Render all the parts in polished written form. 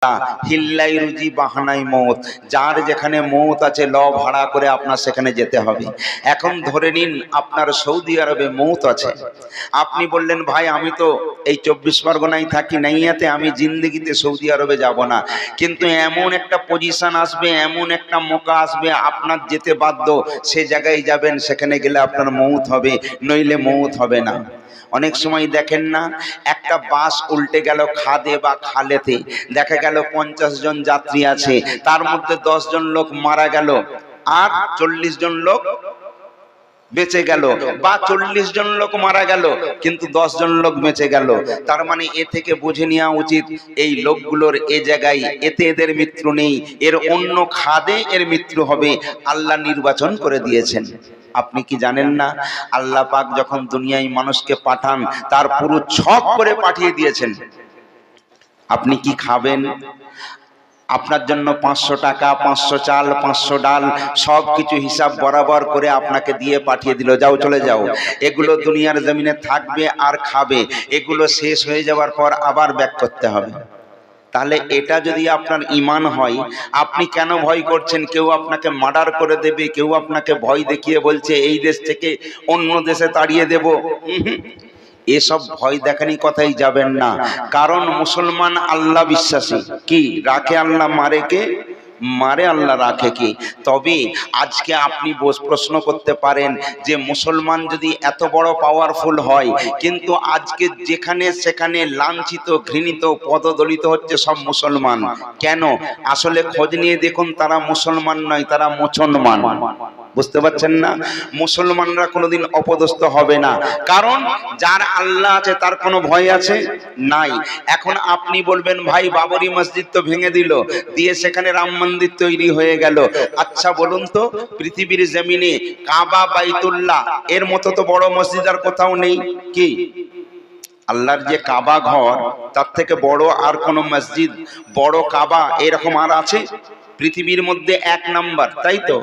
হিল্লাই রুজি বাহানাই মৌত, যার যেখানে মৌত আছে ল ভাড়া করে আপনার সেখানে যেতে হবে। এখন ধরে নিন আপনার সৌদি আরবে মৌত আছে, আপনি বললেন ভাই আমি তো এই 24 পরগনায় থাকি, নাইয়াতে আমি জিন্দেগিতে সৌদি আরবে যাব না, কিন্তু এমন একটা পজিশন আসবে, এমন একটা মৌকা আসবে আপনার যেতে বাধ্য, সে জায়গায় যাবেন, সেখানে গেলে আপনার মৌত হবে, নইলে মৌত হবে না। অনেক সময় দেখেন না, একটা বাস উল্টে গেল খাদে বা খালেতে, দেখা গেল 50 জন যাত্রী আছে, তার মধ্যে 10 জন লোক মারা গেল আর 40 জন লোক বেঁচে গেল, বা 40 জন লোক মারা গেল কিন্তু 10 জন লোক বেঁচে গেল। তার মানে এ থেকে বুঝে নেওয়া উচিত এই লোকগুলোর এ জায়গায় এতে এদের মৃত্যু নেই, এর অন্য খাদে এর মৃত্যু হবে, আল্লাহ নির্বাচন করে দিয়েছেন। আপনি কি জানেন না, আল্লাহ পাক যখন দুনিয়ায় মানুষকে পাঠান তার পুরো ছক করে পাঠিয়ে দিয়েছেন। আপনি কি খাবেন, আপনার জন্য 500 টাকা, 500 চাল, 500 ডাল, সব কিছু হিসাব বরাবর করে আপনাকে দিয়ে পাঠিয়ে দিল, যাও চলে যাও। এগুলো দুনিয়ার জমিনে থাকবে আর খাবে, এগুলো শেষ হয়ে যাওয়ার পর আবার ব্যাক করতে হবে। তাহলে এটা যদি আপনার ঈমান হয়, আপনি কেন ভয় করছেন? কেউ আপনাকে মার্ডার করে দেবে, কেউ আপনাকে ভয় দেখিয়ে বলছে এই দেশ থেকে অন্য দেশে তাড়িয়ে দেব, এসব ভয় দেখানি কথাই যাবেন না। কারণ মুসলমান আল্লাহ বিশ্বাসী, কি রাখে আল্লাহ, মারে কে? মারে আল্লাহ, রাখে কি? তবে আজকে আপনি প্রশ্ন করতে পারেন যে মুসলমান যদি এত বড় পাওয়ারফুল হয়, কিন্তু আজকে যেখানে সেখানে লাঞ্ছিত, ঘৃণিত, পদদলিত হচ্ছে সব মুসলমান, কেন? আসলে খোঁজ নিয়ে দেখুন, তারা মুসলমান নয়, তারা মুসলমান। বুঝতে পারছেন না? মুসলমানরা কোনোদিন অপদস্থ হবে না, কারণ যার আল্লাহ আছে তার কোনো ভয় আছে নাই। এখন আপনি বলবেন ভাই বাবরি মসজিদ তো ভেঙে দিল, দিয়ে সেখানে রাম মন্দির তৈরি হয়ে গেল। আচ্ছা বলুন তো, পৃথিবীর জমিনে কাবা, বাইতুল্লাহ এর মতো তো বড় মসজিদ আর কোথাও নেই। কি আল্লাহর যে কাবা ঘর, তার থেকে বড় আর কোন মসজিদ, বড় কাবা এরকম আর আছে? পৃথিবীর মধ্যে 1 নাম্বার, তাই তো?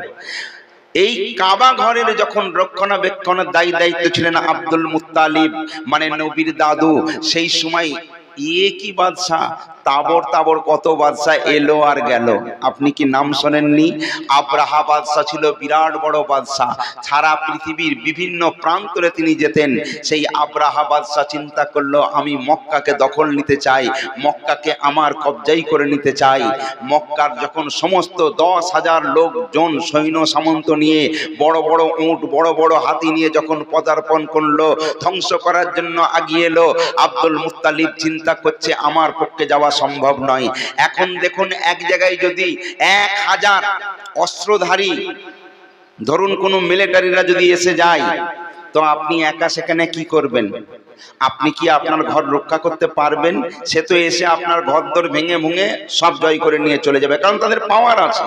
এই কাবা ঘরের যখন রক্ষণাবেক্ষণের দায়িত্ব ছিলেন আব্দুল মুত্তালিব, মানে নবীর দাদু, সেই সময় কি বাদশাহ, তাবর তাবর কত বাদশাহ এলো আর গেল। আপনি কি নাম শোনেননি? আব্রাহা বাদশাহ ছিল বিরাট বড় বাদশাহ, সারা পৃথিবীর বিভিন্ন প্রান্তরে তিনি যেতেন। সেই আব্রাহা বাদশাহ চিন্তা করলো আমি মক্কাকে দখল নিতে চাই, মক্কাকে আমার কবজাই করে নিতে চাই। মক্কার যখন সমস্ত 10,000 লোকজন সৈন্য সামন্ত নিয়ে, বড় বড় উট, বড় বড় হাতি নিয়ে যখন পদার্পণ করলো, ধ্বংস করার জন্য আগিয়ে এলো, আব্দুল মুত্তালিব চিন্তা করছে আমার পক্ষে যাওয়া সম্ভব নয়। এখন দেখুন, এক জায়গায় যদি 1000 অস্ত্রধারী, ধরুন কোন মিলিটারিরা যদি এসে যায়, তো আপনি একা সেখানে কি করবেন? আপনি কি আপনার ঘর রক্ষা করতে পারবেন? সে তো এসে আপনার ঘরদোর ভেঙে ভেঙে সব জয় করে নিয়ে চলে যাবে, কারণ তাদের পাওয়ার আছে।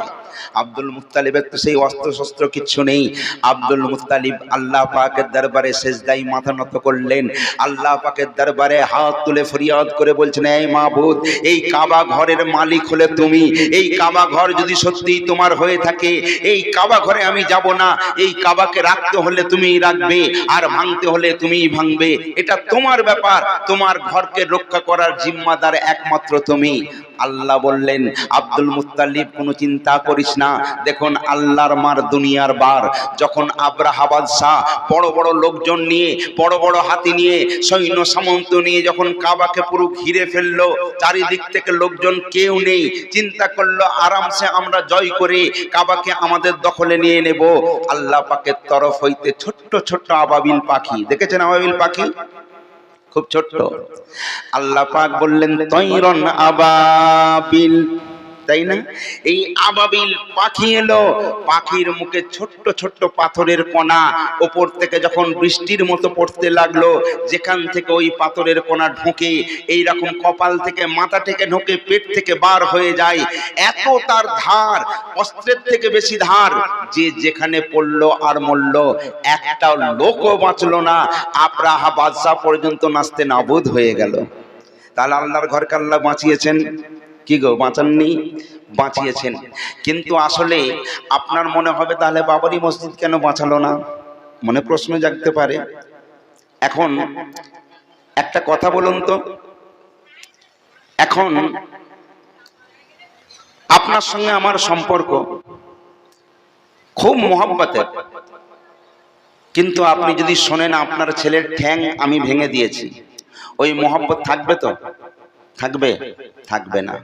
আব্দুল মুত্তালিবের তো সেই অস্ত্র শস্ত্র কিচ্ছু নেই। আব্দুল মুত্তালিব আল্লাহ পাকের দরবারে সেজদায় মাথা নত করলেন, আল্লাহ পাকের দরবারে হাত তুলে ফরিয়াদ করে বলছেন, এই মাবুদ, এই কাবা ঘরের মালিক হলে তুমি, এই কাবা ঘর যদি সত্যি তোমার হয়ে থাকে, এই কাবা ঘরে আমি যাব না, এই কাবাকে রাখতে হলে তুমিই রাখবে, আর ভাঙতে হলে তুমিই ভাঙবে, এটা তোমার ব্যাপার, তোমার ঘরকে রক্ষা করার জিম্মাদার একমাত্র তুমি। আল্লাহ বললেন, আব্দুল মুত্তালিব কোনো চিন্তা করিস না। দেখুন আল্লাহর মার দুনিয়ার বার, যখন আব্রাহা বাদশাহ বড় বড় লোকজন নিয়ে, বড় বড় হাতি নিয়ে, সৈন্য সামন্ত নিয়ে যখন কাবাকে পুরো ঘিরে ফেললো, চারিদিক থেকে লোকজন কেউ নেই, চিন্তা করলো আরামসে আমরা জয় করে কাবাকে আমাদের দখলে নিয়ে নেব। আল্লাহ পাকের তরফ হইতে ছোট্ট ছোট্ট আবাবিল পাখি, দেখেছেন আবাবিল পাখি? খুব ছোট্ট। আল্লাহ পাক বললেন তৈরন আবাবিল, তাই না? এই আবাবিল পাখি এলো, পাখির মুখে ছোট্ট ছোট্ট পাথরের কণা উপর থেকে যখন বৃষ্টির মতো পড়তে লাগলো, যেখান থেকে ওই পাথরের কণা ঢোকে, এই রকম কপাল থেকে, মাথা থেকে ঢোকে, পেট থেকে বার হয়ে যায়, এত তার ধার, অস্ত্রের থেকে বেশি ধার, যে যেখানে পড়লো আর মরল, একটা লোকও বাঁচলো না। আব্রাহা বাদশাহ পর্যন্ত নাস্তে নাবুদ হয়ে গেল। তাহলে আল্লাহর ঘরকে আল্লাহ বাঁচিয়েছেন কি গো? বাঁচাননি? বাঁচিয়েছেন। কিন্তু আসলে আপনার মনে হবে তাহলে বাবরি মসজিদ কেন বাঁচালো না? মনে প্রশ্ন জাগতে পারে। এখন একটা কথা বলুন তো, এখন আপনার সঙ্গে আমার সম্পর্ক খুব মহব্বতের, কিন্তু আপনি যদি শোনেন আপনার ছেলের ঠ্যাং আমি ভেঙে দিয়েছি, ওই মহব্বত থাকবে তো? থাকবে? থাকবে না।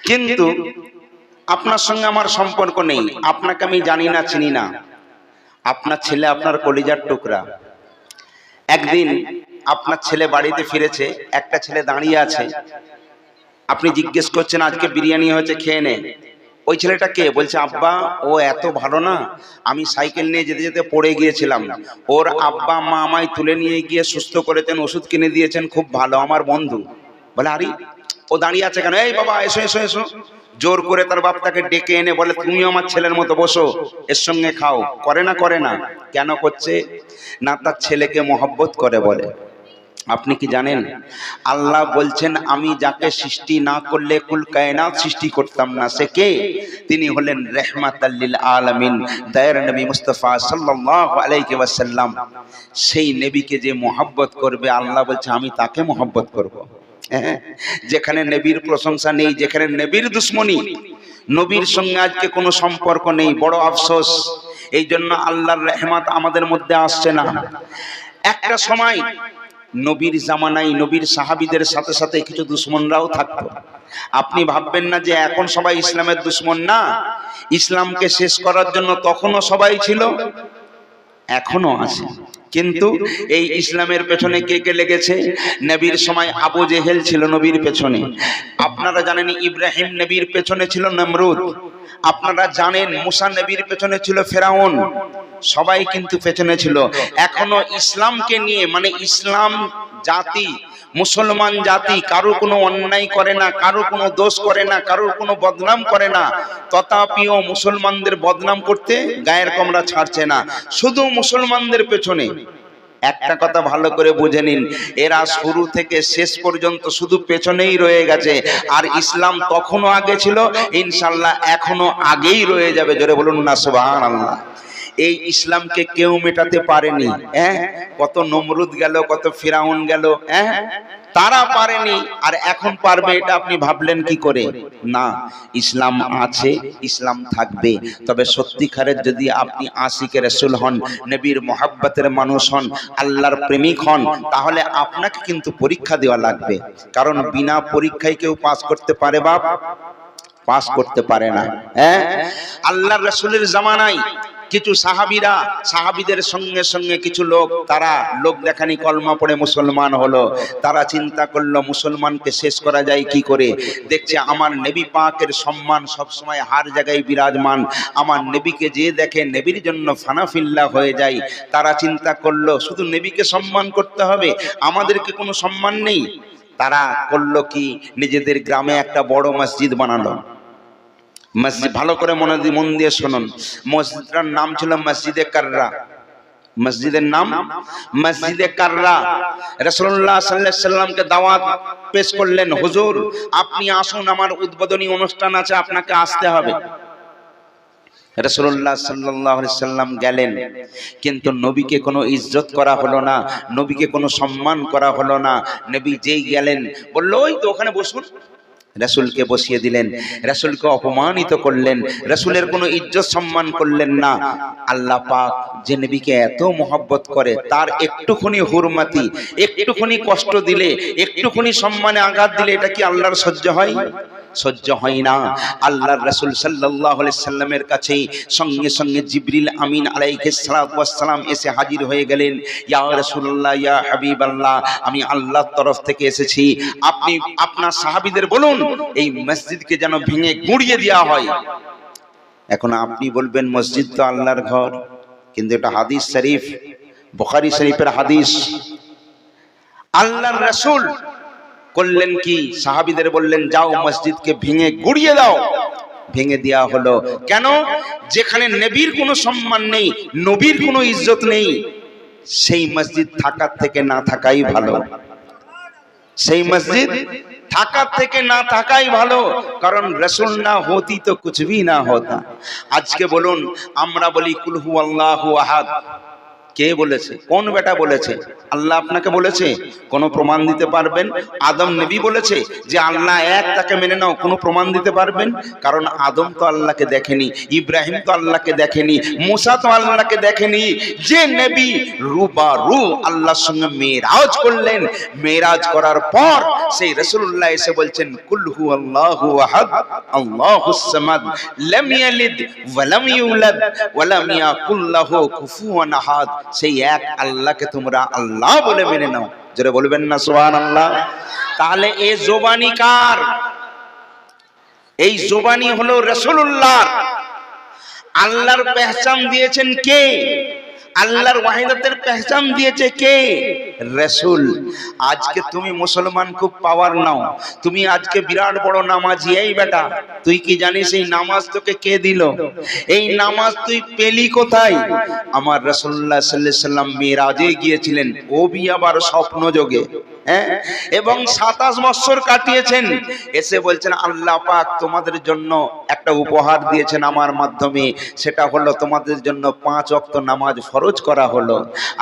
কিন্তু আপনার সঙ্গে আমার সম্পর্ক নেই, আপনাকে আমি জানি না, চিনি না, আপনার ছেলে আপনার কলিজার টুকরা। একদিন আপনার ছেলে বাড়িতে ফিরেছে, একটা ছেলে দাঁড়িয়ে আছে, আপনি জিজ্ঞেস করছেন আজকে বিরিয়ানি হয়েছে, খেয়ে নে। ওই ছেলেটা কে? বলছে আব্বা ও এত ভালো না, আমি সাইকেল নিয়ে যেতে যেতে পড়ে গিয়েছিলাম, ওর আব্বা মা আমায় তুলে নিয়ে গিয়ে সুস্থ করেছেন, ওষুধ কিনে দিয়েছেন, খুব ভালো, আমার বন্ধু। বলে আরে ও দাঁড়িয়ে আছে কেন? এই বাবা এসো এসো এসো। জোর করে তার বাপ তাকে ডেকে এনে বলে তুমি আমার ছেলের মতো বসো, এর সঙ্গে খাও। করে না? করে না। কেন করছে না? তার ছেলেকে মহব্বত করে বলে। আপনি কি জানেন আল্লাহ বলছেন আমি যাকে সৃষ্টি না করলে কুল কায়নাত সৃষ্টি করতাম না, সে কে? তিনি হলেন রাহমাতাল লিল আলামিন, দয়ার নবী মুস্তাফা সাল্লাল্লাহু আলাইহি ওয়াসাল্লাম। সেই নবীকে যে মহব্বত করবে আল্লাহ বলছে আমি তাকে মহব্বত করব। যেখানে নবীর প্রশংসা নেই, যেখানে নবীর দুশ্মনী, নবীর সঙ্গে আজকে কোনো সম্পর্ক নেই, বড় আফসোস। এই জন্য আল্লাহর রহমত আমাদের মধ্যে আসছে না। একটা সময় নবীর জামানায় নবীর সাহাবীদের সাথে সাথে কিছু দুশ্মনরাও থাকতো। আপনি ভাববেন না যে এখন সবাই ইসলামের দুশ্মন, না, ইসলামকে শেষ করার জন্য তখনও সবাই ছিল, এখনো আছে। কিন্তু এই ইসলামের পেছনে কে কে লেগেছে? নবীর সময় আবু জেহেল ছিল নবীর পেছনে। আপনারা জানেন ইব্রাহিম নবীর পেছনে ছিল নমরুদ। আপনারা জানেন মুসা নবীর পেছনে ছিল ফেরাউন। সবাই কিন্তু পেছনে ছিল। এখনো ইসলামকে নিয়ে, মানে ইসলাম জাতি, মুসলমান জাতি কারো কোনো অন্যায় করে না, কারো কোনো দোষ করে না, কারোর কোনো বদনাম করে না, তথাপিও মুসলমানদের বদনাম করতে গায়ের কমরা ছাড়ছে না, শুধু মুসলমানদের পেছনে। একটা কথা ভালো করে বুঝে নিন, এরা শুরু থেকে শেষ পর্যন্ত শুধু পেছনেই রয়ে গেছে। আর ইসলাম তখনও আগে ছিল, ইনশাআল্লাহ এখনো আগেই রয়ে যাবে। জোরে বলুন না সুবহানাল্লাহ। এই ইসলামকে কেউ মেটাতে পারেনি। কত নমরুদ গেল, কত ফিরাউন গেল, তারা পারেনি। আর এখন পারবে এটা আপনি ভাবলেন কি করে? না, ইসলাম আছে, ইসলাম থাকবে। তবে সত্যিকারের যদি আপনি আশিকে রাসূল হন, নবীর মহব্বতের মানুষ হন, আল্লাহর প্রেমিক হন, তাহলে আপনাকে কিন্তু পরীক্ষা দেওয়া লাগবে। কারণ বিনা পরীক্ষায় কেউ পাস করতে পারে বাপ? পাস করতে পারে না। আল্লাহর রাসূলের জামানায় কিছু সাহাবীরা, সাহাবীদের সঙ্গে সঙ্গে কিছু লোক, তারা লোক দেখানি কলমা পড়ে মুসলমান হলো। তারা চিন্তা করলো মুসলমানকে শেষ করা যায় কি করে। দেখছে আমার নবী পাকের সম্মান সব সময় হার জায়গায় বিরাজমান, আমার নবীকে যে দেখে নবীর জন্য ফানাফিল্লা হয়ে যায়। তারা চিন্তা করলো শুধু নবীকে সম্মান করতে হবে, আমাদেরকে কোনো সম্মান নেই। তারা করলো কি, নিজেদের গ্রামে একটা বড় মসজিদ বানালো। মসজিদ, ভালো করে মন দিয়ে শুনুন, মসজিদটার নাম ছিল মসজিদে কাররা। মসজিদের নাম মসজিদে কাররা। রাসূলুল্লাহ সাল্লাল্লাহু আলাইহি সাল্লামকে দাওয়াত পেশ করলেন, হুজুর আপনি আসুন, আমার উদ্বোধনী অনুষ্ঠান আছে, আপনাকে আসতে হবে। রাসূলুল্লাহ সাল্লাল্লাহু আলাইহি সাল্লাম গেলেন, কিন্তু নবীকে কোনো ইজ্জত করা হলো না, নবীকে কোনো সম্মান করা হলো না। নবী যেই গেলেন বলল ওই তো ওখানে বসুন, রাসূলকে বসিয়ে দিলেন, রাসূলকে অপমানিত করলেন, রাসূলের কোনো ইজ্জত সম্মান করলেন না। আল্লাহ পাক যে নবীকে এত মহব্বত করে, তার একটুখানি হুরমতি, একটুখানি কষ্ট দিলে, একটুখানি সম্মানে আঘাত দিলে, এটা কি আল্লাহর সহ্য হয়? সহ্য হয় না। আল্লাহর রাসূল সাল্লাল্লাহু আলাইহি সাল্লামের কাছে সঙ্গে সঙ্গে জিবরিল আমিন আলাইহিস সালাতু ওয়াস সালাম এসে হাজির হয়ে গেলেন। ইয়া রাসূলুল্লাহ, ইয়া হাবিবাল্লাহ, আমি আল্লাহর তরফ থেকে এসেছি, আপনি আপনার সাহাবীদের বলুন এই মসজিদকে যেন ভেঙে গুঁড়িয়ে দেওয়া হয়। এখন আপনি বলবেন মসজিদ তো আল্লাহর ঘর, কিন্তু এটা হাদিস শরীফ, বুখারী শরীফের হাদিস। আল্লাহর রাসূল করলেন কি, সাহাবীদের বললেন যাও মসজিদকে ভেঙে গুঁড়িয়ে দাও। ভেঙে দেওয়া হলো। কেন? যেখানে নবীর কোনো সম্মান নেই, নবীর কোনো ইজ্জত নেই, সেই মসজিদ থাকার থেকে না থাকাই ভালো। সেই মসজিদ থাকার থেকে না থাকাই ভালো। কারণ রাসূল না হতি তো কুছ ভি না হতা। আজকে বলুন আমরা বলি কুল হু আল্লাহু আহাদ, কে বলেছে? কোন বেটা বলেছে? আল্লাহ আপনাকে বলেছে? কোনো প্রমাণ দিতে পারবেন? আদম নবী বলেছে যে আল্লাহ এক, তাকে মেনে নাও, কোনো প্রমাণ দিতে পারবেন? কারণ আদম তো আল্লাহকে দেখেনি, ইব্রাহিম তো আল্লাহকে দেখেনি, মুসা তো আল্লাহকে দেখেনি। যে নবী রূবারু আল্লাহর সঙ্গে মেরাজ করলেন, মেরাজ করার পর সেই রাসূলুল্লাহ এসে বলছেন কুল হুয়াল্লাহু আহাদ আল্লাহুস সামাদ লাম ইয়ালিদ ওয়া লাম ইউলাদ ওয়া লাম ইয়াকুল লাহু কুফুয়ান আহাদ। সেই এক আল্লাহকে তোমরা আল্লাহ বলে মেনে নাও। জোরে বলবেন না সুবহানাল্লাহ? তাহলে এই জবানি কার? এই জবানি হলো রাসূলুল্লাহ। আল্লাহর পেহচান দিয়েছেন কে? আল্লাহর ওয়াহিদাতের পেহচান দিয়েছে কে? রাসূল। আজকে তুমি মুসলমান খুব পাওয়ার নাও, তুমি আজকে বিরাট বড় নামাজি। এই বেটা, তুই কি জানিস এই নামাজ তোকে কে দিল? এই নামাজ তুই পেলি কোথায়? আমার রাসূলুল্লাহ সাল্লাল্লাহু আলাইহি সাল্লাম মিরাজে গিয়েছিলেন, ও বি আবার স্বপ্ন যোগে, এবং 27 বছর কাটিয়েছেন। এসে বলছেন আল্লাহ পাক তোমাদের জন্য একটা উপহার দিয়েছেন আমার মাধ্যমে, সেটা হলো তোমাদের জন্য 5 ওয়াক্ত নামাজ ফরজ করা হলো।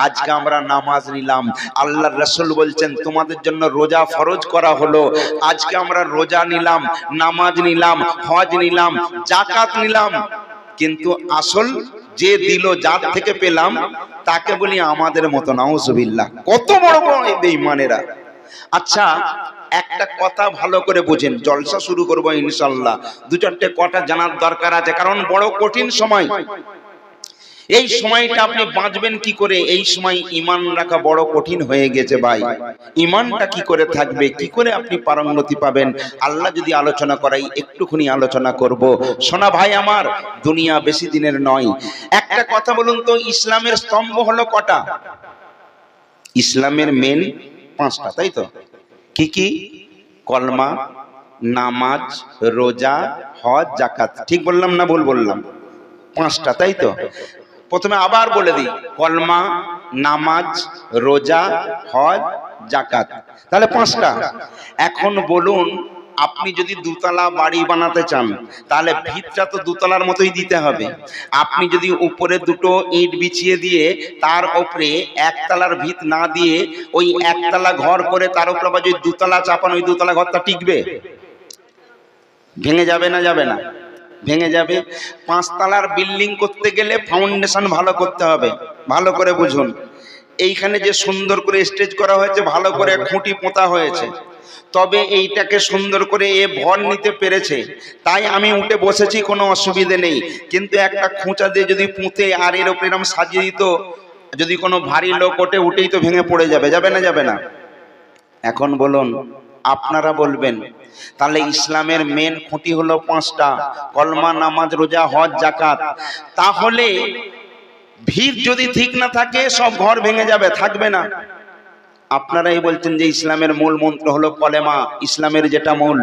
আজকে আমরা নামাজ নিলাম, আল্লাহর রাসূল বলছেন তোমাদের জন্য রোজা ফরজ করা হলো। আজকে আমরা রোজা নিলাম, নামাজ নিলাম, হজ নিলাম, যাকাত নিলাম, কিন্তু আসল যে দিল, যার থেকে পেলাম, তাকে বলি আমাদের মতো। নাউজুবিল্লাহ। কত বড় বড় বেঈমানেরা। আচ্ছা, একটা কথা ভালো করে বুঝেন, জলসা শুরু করবো ইনশাআল্লাহ। 2-4টে কথা জানার দরকার আছে, কারণ বড় কঠিন সময়। এই সময়টা আপনি বাঁচবেন কি করে? এই সময় ঈমান রাখা বড় কঠিন হয়ে গেছে ভাই। ঈমানটা কি করে থাকবে, কি করে আপনি পারঙ্গতি পাবেন? আল্লাহ যদি আলোচনা করাই, একটুখানি আলোচনা করব। শোনা ভাই আমার, দুনিয়া বেশি দিনের নয়। একটা কথা বলুন তো, ইসলামের স্তম্ভ হলো কটা? ইসলামের মেন 5টা, তাই তো? কি কি? কলমা, নামাজ, রোজা, হজ, যাকাত। ঠিক বললাম না ভুল বললাম? 5টা, তাই তো? প্রথমে আবার বলে দিই, কলমা, নামাজ, রোজা, হজ, যাকাত, তাহলে 5টা। এখন বলুন, আপনি যদি 2তলা বাড়ি বানাতে চান, তাহলে ভিতটা তো 2তলার মতোই দিতে হবে। আপনি যদি উপরে 2টো ইট বিছিয়ে দিয়ে তার উপরে 1তলার ভিত না দিয়ে ওই 1তলা ঘর করে তার উপরে আবার যদি 2তলা চাপান, ওই 2তলা ঘরটা টিকবে? ভেঙে যাবে না? যাবে না? ভেঙে যাবে। 5তলার বিল্ডিং করতে গেলে ফাউন্ডেশন ভালো করতে হবে। ভালো করে বুঝুন, এইখানে যে সুন্দর করে স্টেজ করা হয়েছে, ভালো করে খুঁটি পোঁতা হয়েছে, তবে এইটাকে সুন্দর করে এ ভর নিতে পেরেছে, তাই আমি উঠে বসেছি, কোনো অসুবিধে নেই। কিন্তু একটা খোঁচা দিয়ে যদি পুঁতে আর এর উপরে এরকম সাজিয়ে দিত, যদি কোনো ভারী লোক ওঠে, উঠেই তো ভেঙে পড়ে যাবে। যাবে না? যাবে না? এখন বলুন, আপনারা বলবেন, তাহলে ইসলামের মেন খুঁটি হলো 5টা, কলমা, নামাজ, রোজা, হজ, যাকাত। তাহলে ভিত যদি ঠিক না থাকে, সব ঘর ভেঙে যাবে, থাকবে না। আপনারাই বলছেন যে ইসলামের মূল মন্ত্র হলো কলেমা, ইসলামের যেটা মূল।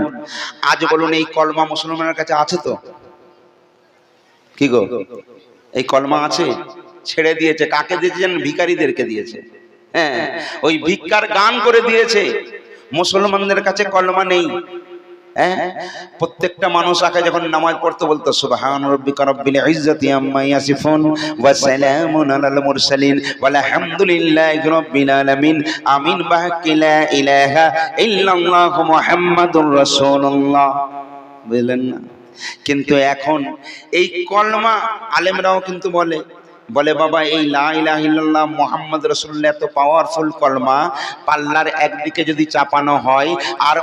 আজ বলুন, এই কলমা মুসলমানের কাছে আছে তো? কি গো, এই কলমা আছে? ছেড়ে দিয়েছে। কাকে দিয়েছেন? ভিখারিদেরকে দিয়েছে। হ্যাঁ, ওই ভিক্ষার গান করে দিয়েছে। মুসলমানদের কাছে কলমা নেই। প্রত্যেকটা মানুষ আগে যখন নামাজ পড়তে বলতো সুবহান রাব্বিকা রাব্বিল ইজ্জাতি আম্মা ইয়াসিফুন ওয়া সালামুন আলাল মুরসালিন ওয়াল হামদুলিল্লাহি রাব্বিল আলামিন, আমিন, বাহাক্কি লা ইলাহা ইল্লাল্লাহু মুহাম্মাদুর রাসূলুল্লাহ। বুঝলেন না? কিন্তু এখন এই কলমা আলেমরাও কিন্তু বলে বাবা, এই লা ইলাহা ইল্লাল্লাহ মুহাম্মদ রাসূলুল্লাহ এত পাওয়ারফুল কলমা, পাল্লার একদিকে যদি চাপানো হয় আর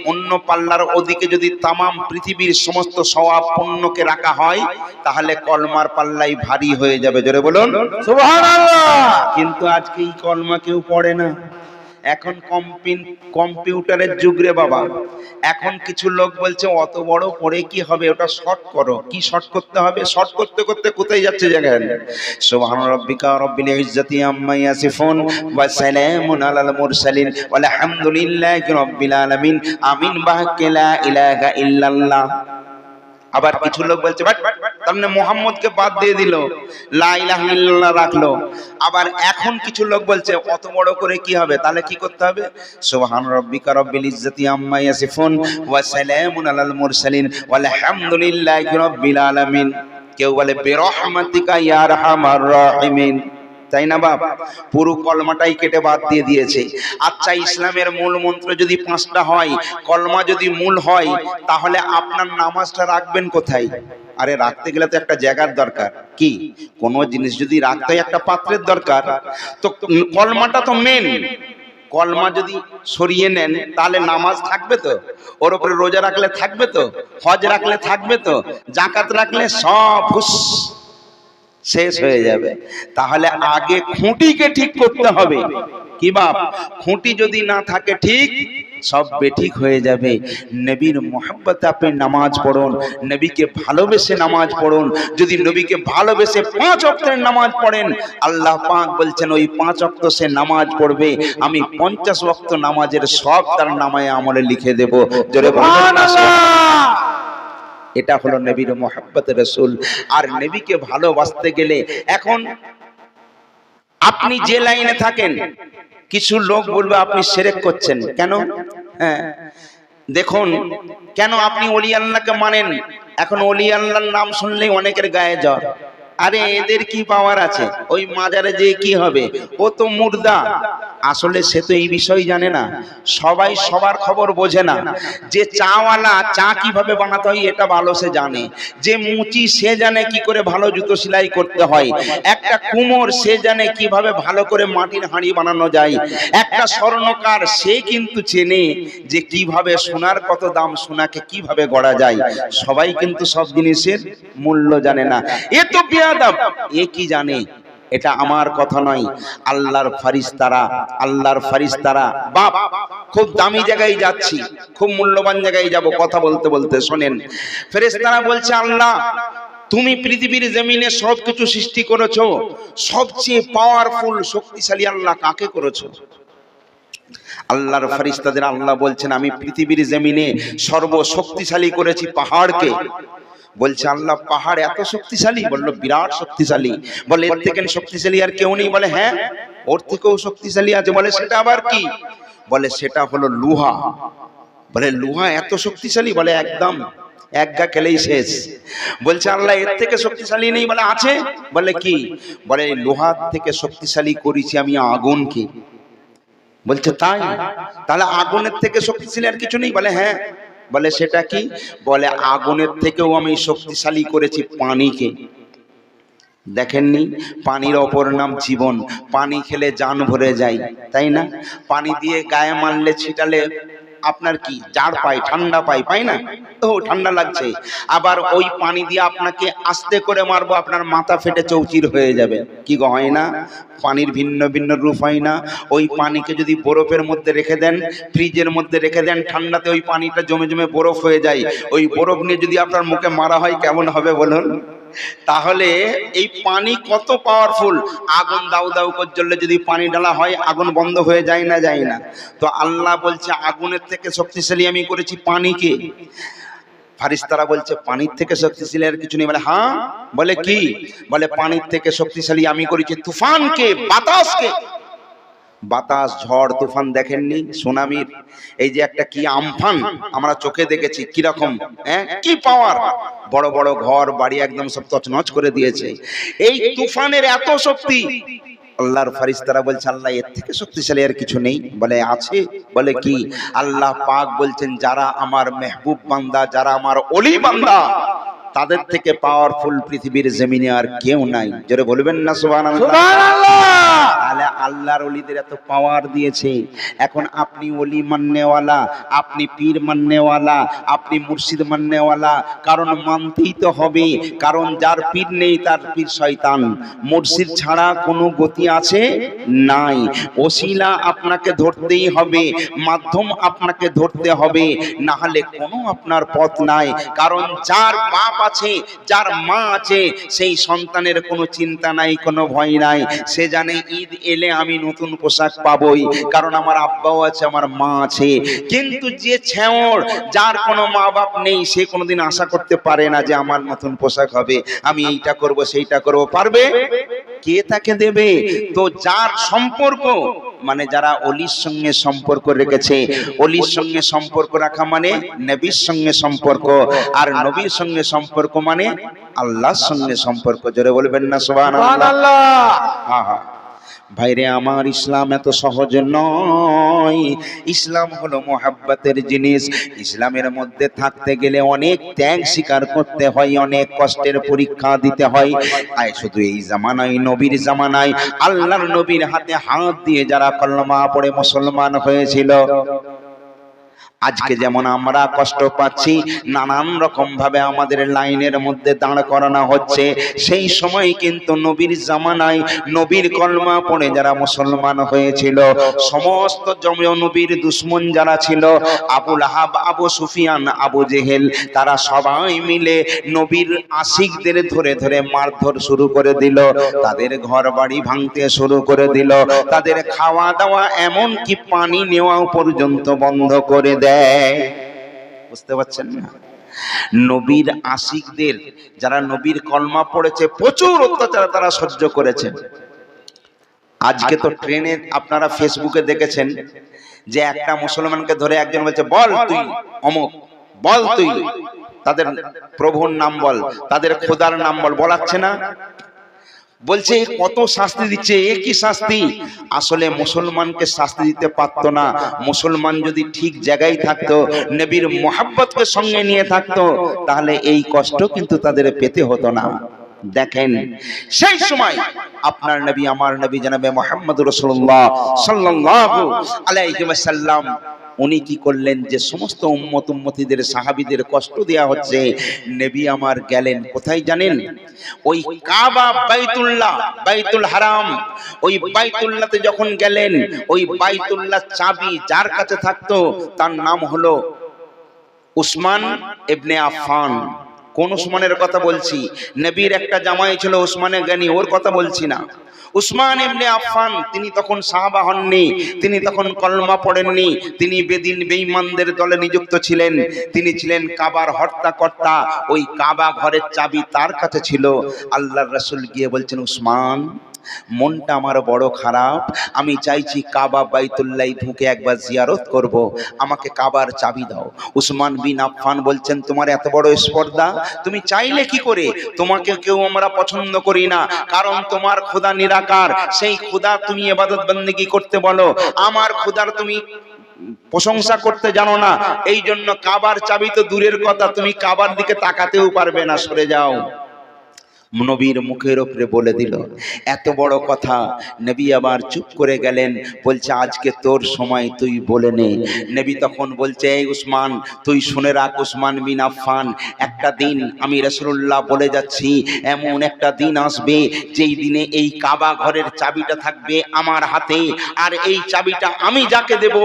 অন্য পাল্লার ওদিকে যদি তামাম পৃথিবীর সমস্ত সওয়াব পুণ্যকে রাখা হয়, তাহলে কলমার পাল্লাই ভারী হয়ে যাবে। জোরে বলুন সুবহানাল্লাহ। কিন্তু আজকে এই কলমা কেউ পড়ে না। এখন কম্পিউটারের যুগ রে বাবা। এখন কিছু লোক বলছে অত বড় পড়ে কি হবে, ওটা শর্ট করো। কি শর্ট করতে হবে? শর্ট করতে করতে কোথায় যাচ্ছে জানেন? সুবহান রাব্বিকা রাব্বিল ইজ্জাতি আম্মা ইয়াসিফুন ওয়া সালামুন আলাল মুরসালিন ওয়াল হামদুলিল্লাহি রাব্বিল আলামিন, আমিন, বাহাক্কি লা ইলাহা ইল্লাল্লাহ। আবার কিছু লোক বলছে তার মানে মুহাম্মদকে বাদ দিয়ে দিল, লা ইলাহা ইল্লাল্লাহ রাখলো। আবার এখন কিছু লোক বলছে অত বড় করে কি হবে, তাহলে কি করতে হবে? সুবহান রাব্বিকা রাব্বিল ইজ্জাতি আম্মা ইয়াসিফুন ওয়া সালামুন আলাল মুরসালিন ওয়াল হামদুলিল্লাহি রাব্বিল আলামিন। কেউ বলে বিরহমাতিকা ইয়া আরহামার রাহিমিন। তাই না বাপ? পুরো কলমাটাই কেটে বাদ দিয়ে দিয়েছে। আচ্ছা, ইসলামের মূল মন্ত্র যদি 5টা হয়, কলমা যদি মূল হয়, তাহলে আপনার নামাজটা রাখবেন কোথায়? আরে রাখতে গেলে তো একটা জায়গার দরকার। কি? কোন জিনিস যদি রাখতে হয় একটা পাত্রের দরকার। তো কলমাটা তো মেন। কলমা যদি সরিয়ে নেন তাহলে নামাজ থাকবে তো? ওর উপরে রোজা রাখলে থাকবে তো? হজ রাখলে থাকবে তো? যাকাত রাখলে সব শেষ হয়ে যাবে। তাহলে আগে খুঁটিকে ঠিক করতে হবে। কি বাপ? খুঁটি যদি না থাকে ঠিক, সব বেঠিক হয়ে যাবে। নবীর মোহাব্বতে আপনি নামাজ পড়ুন, নবীকে ভালোবেসে নামাজ পড়ুন। যদি নবীকে ভালোবেসে 5 ওয়াক্তের নামাজ পড়েন, আল্লাহ পাক বলছেন ওই 5 ওয়াক্ত সে নামাজ পড়বে, আমি 50 ওয়াক্ত নামাজের সব তার নামায়ে আমলে লিখে দেব। জোরে বলবেন না সুবহানাল্লাহ। এটা হলো নবীর মোহাব্বতে রাসূল। আর নবীকে ভালোবাসতে গেলে এখন আপনি যে লাইনে থাকেন, কিছু লোক বলবে আপনি শিরক করছেন। কেন? হ্যাঁ, দেখুন, কেন আপনি ওলি আল্লাহকে মানেন? এখন ওলি আল্লাহর নাম শুনলেই অনেকের গায়ে জ্বর। আরে এদের কি পাওয়ার আছে? ওই মাজারে যে কি হবে? ও তো মুর্দা। আসলে সে তো এই বিষয় জানে না। সবাই সবার খবর বোঝে না। যে চাওয়ালা, চা কিভাবে বানাতে হয় এটা ভালো সে জানে। যে মুচি সে জানে কি করে ভালো জুতো সেলাই করতে হয়। একটা কুমোর সে জানে কিভাবে ভালো করে মাটির হাঁড়ি বানানো যায়। একটা স্বর্ণকার সে কিন্তু চেনে যে কিভাবে সোনার কত দাম, সোনাকে কিভাবে গড়া যায়। সবাই কিন্তু সব জিনিসের মূল্য জানে না। এ তো বেয়াদব। এ কি জানে? এটা আমার কথা নয়, আল্লাহর ফেরেশতারা। আল্লাহর ফেরেশতারা বাপ, খুব দামি জায়গায় যাচ্ছি, খুব মূল্যবান জায়গায় যাব। কথা বলতে বলতে শোনেন, ফেরেশতারা বলছে, আল্লাহ তুমি পৃথিবীর জমিনে সবকিছু সৃষ্টি করেছো, সবচেয়ে পাওয়ারফুল শক্তিশালী আল্লাহ কাকে করেছো? আল্লাহর ফেরেশতাদের আল্লাহ বলছেন, আমি পৃথিবীর জমিনে সর্বশক্তিশালী করেছি পাহাড়কে। বলছে, আল্লাহ পাহাড় এত শক্তিশালী? বলল বিরাট শক্তিশালী। বলে এর থেকে শক্তিশালী আর কেউ নেই? বলে হ্যাঁ, ওর থেকেও শক্তিশালী আছে। বলে সেটা আবার কি? বলে সেটা হলো লোহা। বলে লোহা এত শক্তিশালী? বলে একদম, এক গা খেলেই শেষ। বলছে আল্লাহ এর থেকে শক্তিশালী নেই? বলে আছে। বলে কি? বলে লোহার থেকে শক্তিশালী করেছি আমি আগুনকে। বলছে তাই? তাহলে আগুনের থেকে শক্তিশালী আর কিছু নেই? বলে হ্যাঁ। বলে সেটা কি? বলে আগুনের থেকেও আমি শক্তিশালী করেছি পানিকে। দেখেননি? পানির অপর নাম জীবন। পানি খেলে জান ভরে যায়, তাই না? পানি দিয়ে গায়ে মারলে, ছিটালে আপনার কি জাড় পায়, ঠান্ডা পায়, পায় না? ও ঠান্ডা লাগছে। আবার ওই পানি দিয়ে আপনাকে আস্তে করে মারবো, আপনার মাথা ফেটে চৌচির হয়ে যাবে। কি গো, হয় না? পানির ভিন্ন ভিন্ন রূপ হয় না? ওই পানিকে যদি বরফের মধ্যে রেখে দেন, ফ্রিজের মধ্যে রেখে দেন, ঠান্ডাতে ওই পানিটা জমে জমে বরফ হয়ে যায়। ওই বরফ নিয়ে যদি আপনার মুখে মারা হয় কেমন হবে বলুন? তাহলে এই পানি কত পাওয়ারফুল। আগুন দাউ দাউ করে জ্বললে যদি পানি ঢালা হয়, আগুন বন্ধ হয়ে যায় না? যায় না। তো আল্লাহ বলছে আগুনের থেকে শক্তিশালী আমি করেছি পানিকে। ফেরেশতারা বলছে পানির থেকে শক্তিশালী আর কিছু নেই? বলে হ্যাঁ। বলে কি? বলে পানির থেকে শক্তিশালী আমি করেছি তুফানকে, বাতাসকে। বাতাস, ঝড়, তুফান দেখেননি? সুনামির এই যে একটা কি আমফান আমরা চোখে দেখেছি, কিরকম কি পাওয়ার। বড় বড় ঘর বাড়ি একদম সব তছনছ করে দিয়েছে। এই তুফানের এত শক্তি। আল্লাহর ফেরেশতারা বলছে আল্লাহ এর থেকে শক্তিশালী আর কিছু নেই? বলে আছে। বলে কি? আল্লাহ পাক বলছেন যারা আমার মেহবুব বান্দা, যারা আমার ওলি বান্দা, তাদের থেকে পাওয়ারফুল পৃথিবীর জমিনে আর কেউ নাই। জোরে বলবেন না সুবহানাল্লাহ? সুবহানাল্লাহ। তাহলে আল্লাহর ওলিদের এত পাওয়ার দিয়েছে। এখন আপনি ওলি মাননেওয়ালা, আপনি পীর মাননেওয়ালা, আপনি মুর্শিদ মাননেওয়ালা, কারণ মানতেই তো হবে। কারণ যার পীর নেই তার পীর শয়তান। মুর্শিদ ছাড়া কোনো গতি আছে? নাই। ওসিলা আপনাকে ধরতেই হবে, মাধ্যম আপনাকে ধরতে হবে, না হলে কোনো আপনার পথ নাই। কারণ যার বাপ আছে, যার মা আছে, সেই সন্তানের কোনো চিন্তা নাই, কোনো ভয় নাই। সে জানে ঈদ এলে আমি নতুন পোশাক পাবই, কারণ আমার আব্বাও আছে, আমার মা আছে। কিন্তু যে ছেঁড়, যার কোনো মা বাপ নেই, সে কোনোদিন আশা করতে পারে না যে আমার নতুন পোশাক হবে, আমি এইটা করব সেইটা করব। পারবে? কে তাকে দেবে? তো যার সম্পর্ক, মানে যারা অলির সঙ্গে সম্পর্ক রেখেছে, অলির সঙ্গে সম্পর্ক রাখা মানে নবীর সঙ্গে সম্পর্ক, আর নবীর সঙ্গে সম্পর্ক মানে আল্লাহর সঙ্গে সম্পর্ক। জোরে বলবেন না সুবহানাল্লাহ? হ্যাঁ হ্যাঁ। ভাইরে আমার, ইসলাম এত সহজ নয়। ইসলাম হলো মোহাব্বতের জিনিস। ইসলামের মধ্যে থাকতে গেলে অনেক ত্যাগ স্বীকার করতে হয়, অনেক কষ্টের পরীক্ষা দিতে হয়। আয় শুধু এই জামানায়, নবীর জামানায় আল্লাহর নবীর হাতে হাত দিয়ে যারা কলমা পড়ে মুসলমান হয়েছিল, আজকে যেমন আমরা কষ্ট পাচ্ছি, নানান রকম ভাবে আমাদের লাইনের মধ্যে দাঁড় করানো হচ্ছে, সেই সময় কিন্তু নবীর জামানায় নবীর কলমা পড়ে যারা মুসলমান হয়েছিল, সমস্ত নবীর দুশমন যারা ছিল, আবু লাহাব, আবু সুফিয়ান, আবু জেহেল, তারা সবাই মিলে নবীর আশিকদের ধরে ধরে মারধর শুরু করে দিল, তাদের ঘর বাড়ি ভাঙতে শুরু করে দিল, তাদের খাওয়া দাওয়া এমনকি পানি নেওয়াও পর্যন্ত বন্ধ করে দেয়। বুঝতে পারছেন না? নবীর আশিকদের, যারা নবীর কলমা পড়েছে, প্রচুর অত্যাচার তারা সহ্য করেছে। আজকে তো ট্রেনে আপনারা ফেসবুকে দেখেছেন যে একটা মুসলমানকে ধরে একজন বলছে, বল তুই অমুক, বল তুই তাদের প্রভুর নাম বল, তাদের খোদার নাম বল, বলাচ্ছে না? বলছে কত শাস্তি দিচ্ছে, এ কি শাস্তি? আসলে মুসলমানকে শাস্তি দিতে পারতো না। মুসলমান যদি ঠিক জায়গায় থাকতো, নবীর মোহাব্বতকে সঙ্গে নিয়ে থাকতো, তাহলে এই কষ্ট কিন্তু তাদের পেতে হতো না। দেখেন সেই সময় আপনার নবী, আমার নবী জনাবে মুহাম্মদ রাসূলুল্লাহ সাল্লাল্লাহু আলাইহি ওয়াসাল্লাম, উনি কি করলেন, যে সমস্ত উম্মত উম্মতিদের সাহাবীদের কষ্ট দেয়া হচ্ছে, নবী আমার গেলেন কোথায় জানেন? ওই কাবা, বাইতুল্লাহ, বাইতুল হারাম, ওই বাইতুল্লাহতে যখন গেলেন, ওই বাইতুল্লাহ চাবি যার কাছে থাকতো তার নাম হলো উসমান ইবনে আফফান। কোন উসমানের কথা বলছি? নবীর একটা জামাই ছিল উসমানে গনি, ওর কথা বলছি না। উসমান ইবনে আফফান, তিনি তখন সাহাবা হননি, তিনি তখন কলমা পড়েননি, তিনি বেদিন বেঈমানদের দলে নিযুক্ত ছিলেন, তিনি ছিলেন কাবার হর্তাকর্তা। ওই কাবা ঘরের চাবি তার কাছে ছিল। আল্লাহর রাসূল গিয়ে বলছেন, উসমান, মনটা আমার বড় খারাপ, আমি চাইছি কাবা বাইতুল্লাহ ঢুকে একবার জিয়ারত করব, আমাকে কাবার চাবি দাও। উসমান বিন আফফান বলছেন, তোমার এত বড় স্পর্ধা, তুমি চাইলে কি করে? তোমাকে কেউ আমরা পছন্দ করি না, কারণ তোমার খোদা নিরাকার, সেই খোদা তুমি ইবাদত বন্দেগী করতে বলো, আমার খোদার তুমি প্রশংসা করতে জানো না, এই জন্য কাবার চাবি তো দূরের কথা, তুমি কাবার দিকে তাকাতেও পারবে না, সরে যাও। নবীর মুখের উপরে বলে দিল এত বড় কথা। নবী আবার চুপ করে গেলেন, বলছে আজকে তোর সময়, তুই বলে নে। নবী তখন বলছে, এই উসমান, তুই শুনে রাখ উসমান বিন আফফান, একটা দিন আমি রাসূলুল্লাহ বলে যাচ্ছি, এমন একটা দিন আসবে যেই দিনে এই কাবা ঘরের চাবিটা থাকবে আমার হাতে, আর এই চাবিটা আমি যাকে দেব,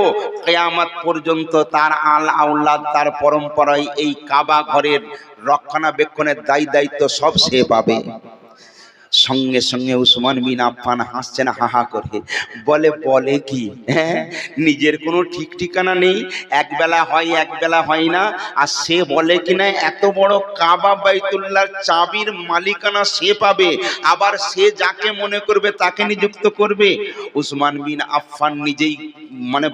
কিয়ামত পর্যন্ত তার আল আওলাদ, তার পরম্পরায় এই কাবা ঘরের রক্ষণাবেক্ষণের দায়িত্ব সব সে পাবে। সঙ্গে সঙ্গে উসমান বিন আফফান হাসছেন হা হা করে, বলে কি, হ্যাঁ, নিজের কোনো ঠিক ঠিকানা নেই, একবেলা হয় একবেলা হয় না, আর সে বলে কিনা এত বড় কাবা বাইতুল্লাহর চাবির মালিকানা সে পাবে, আবার সে যাকে মনে করবে তাকে নিযুক্ত করবে। উসমান বিন আফফান নিজেই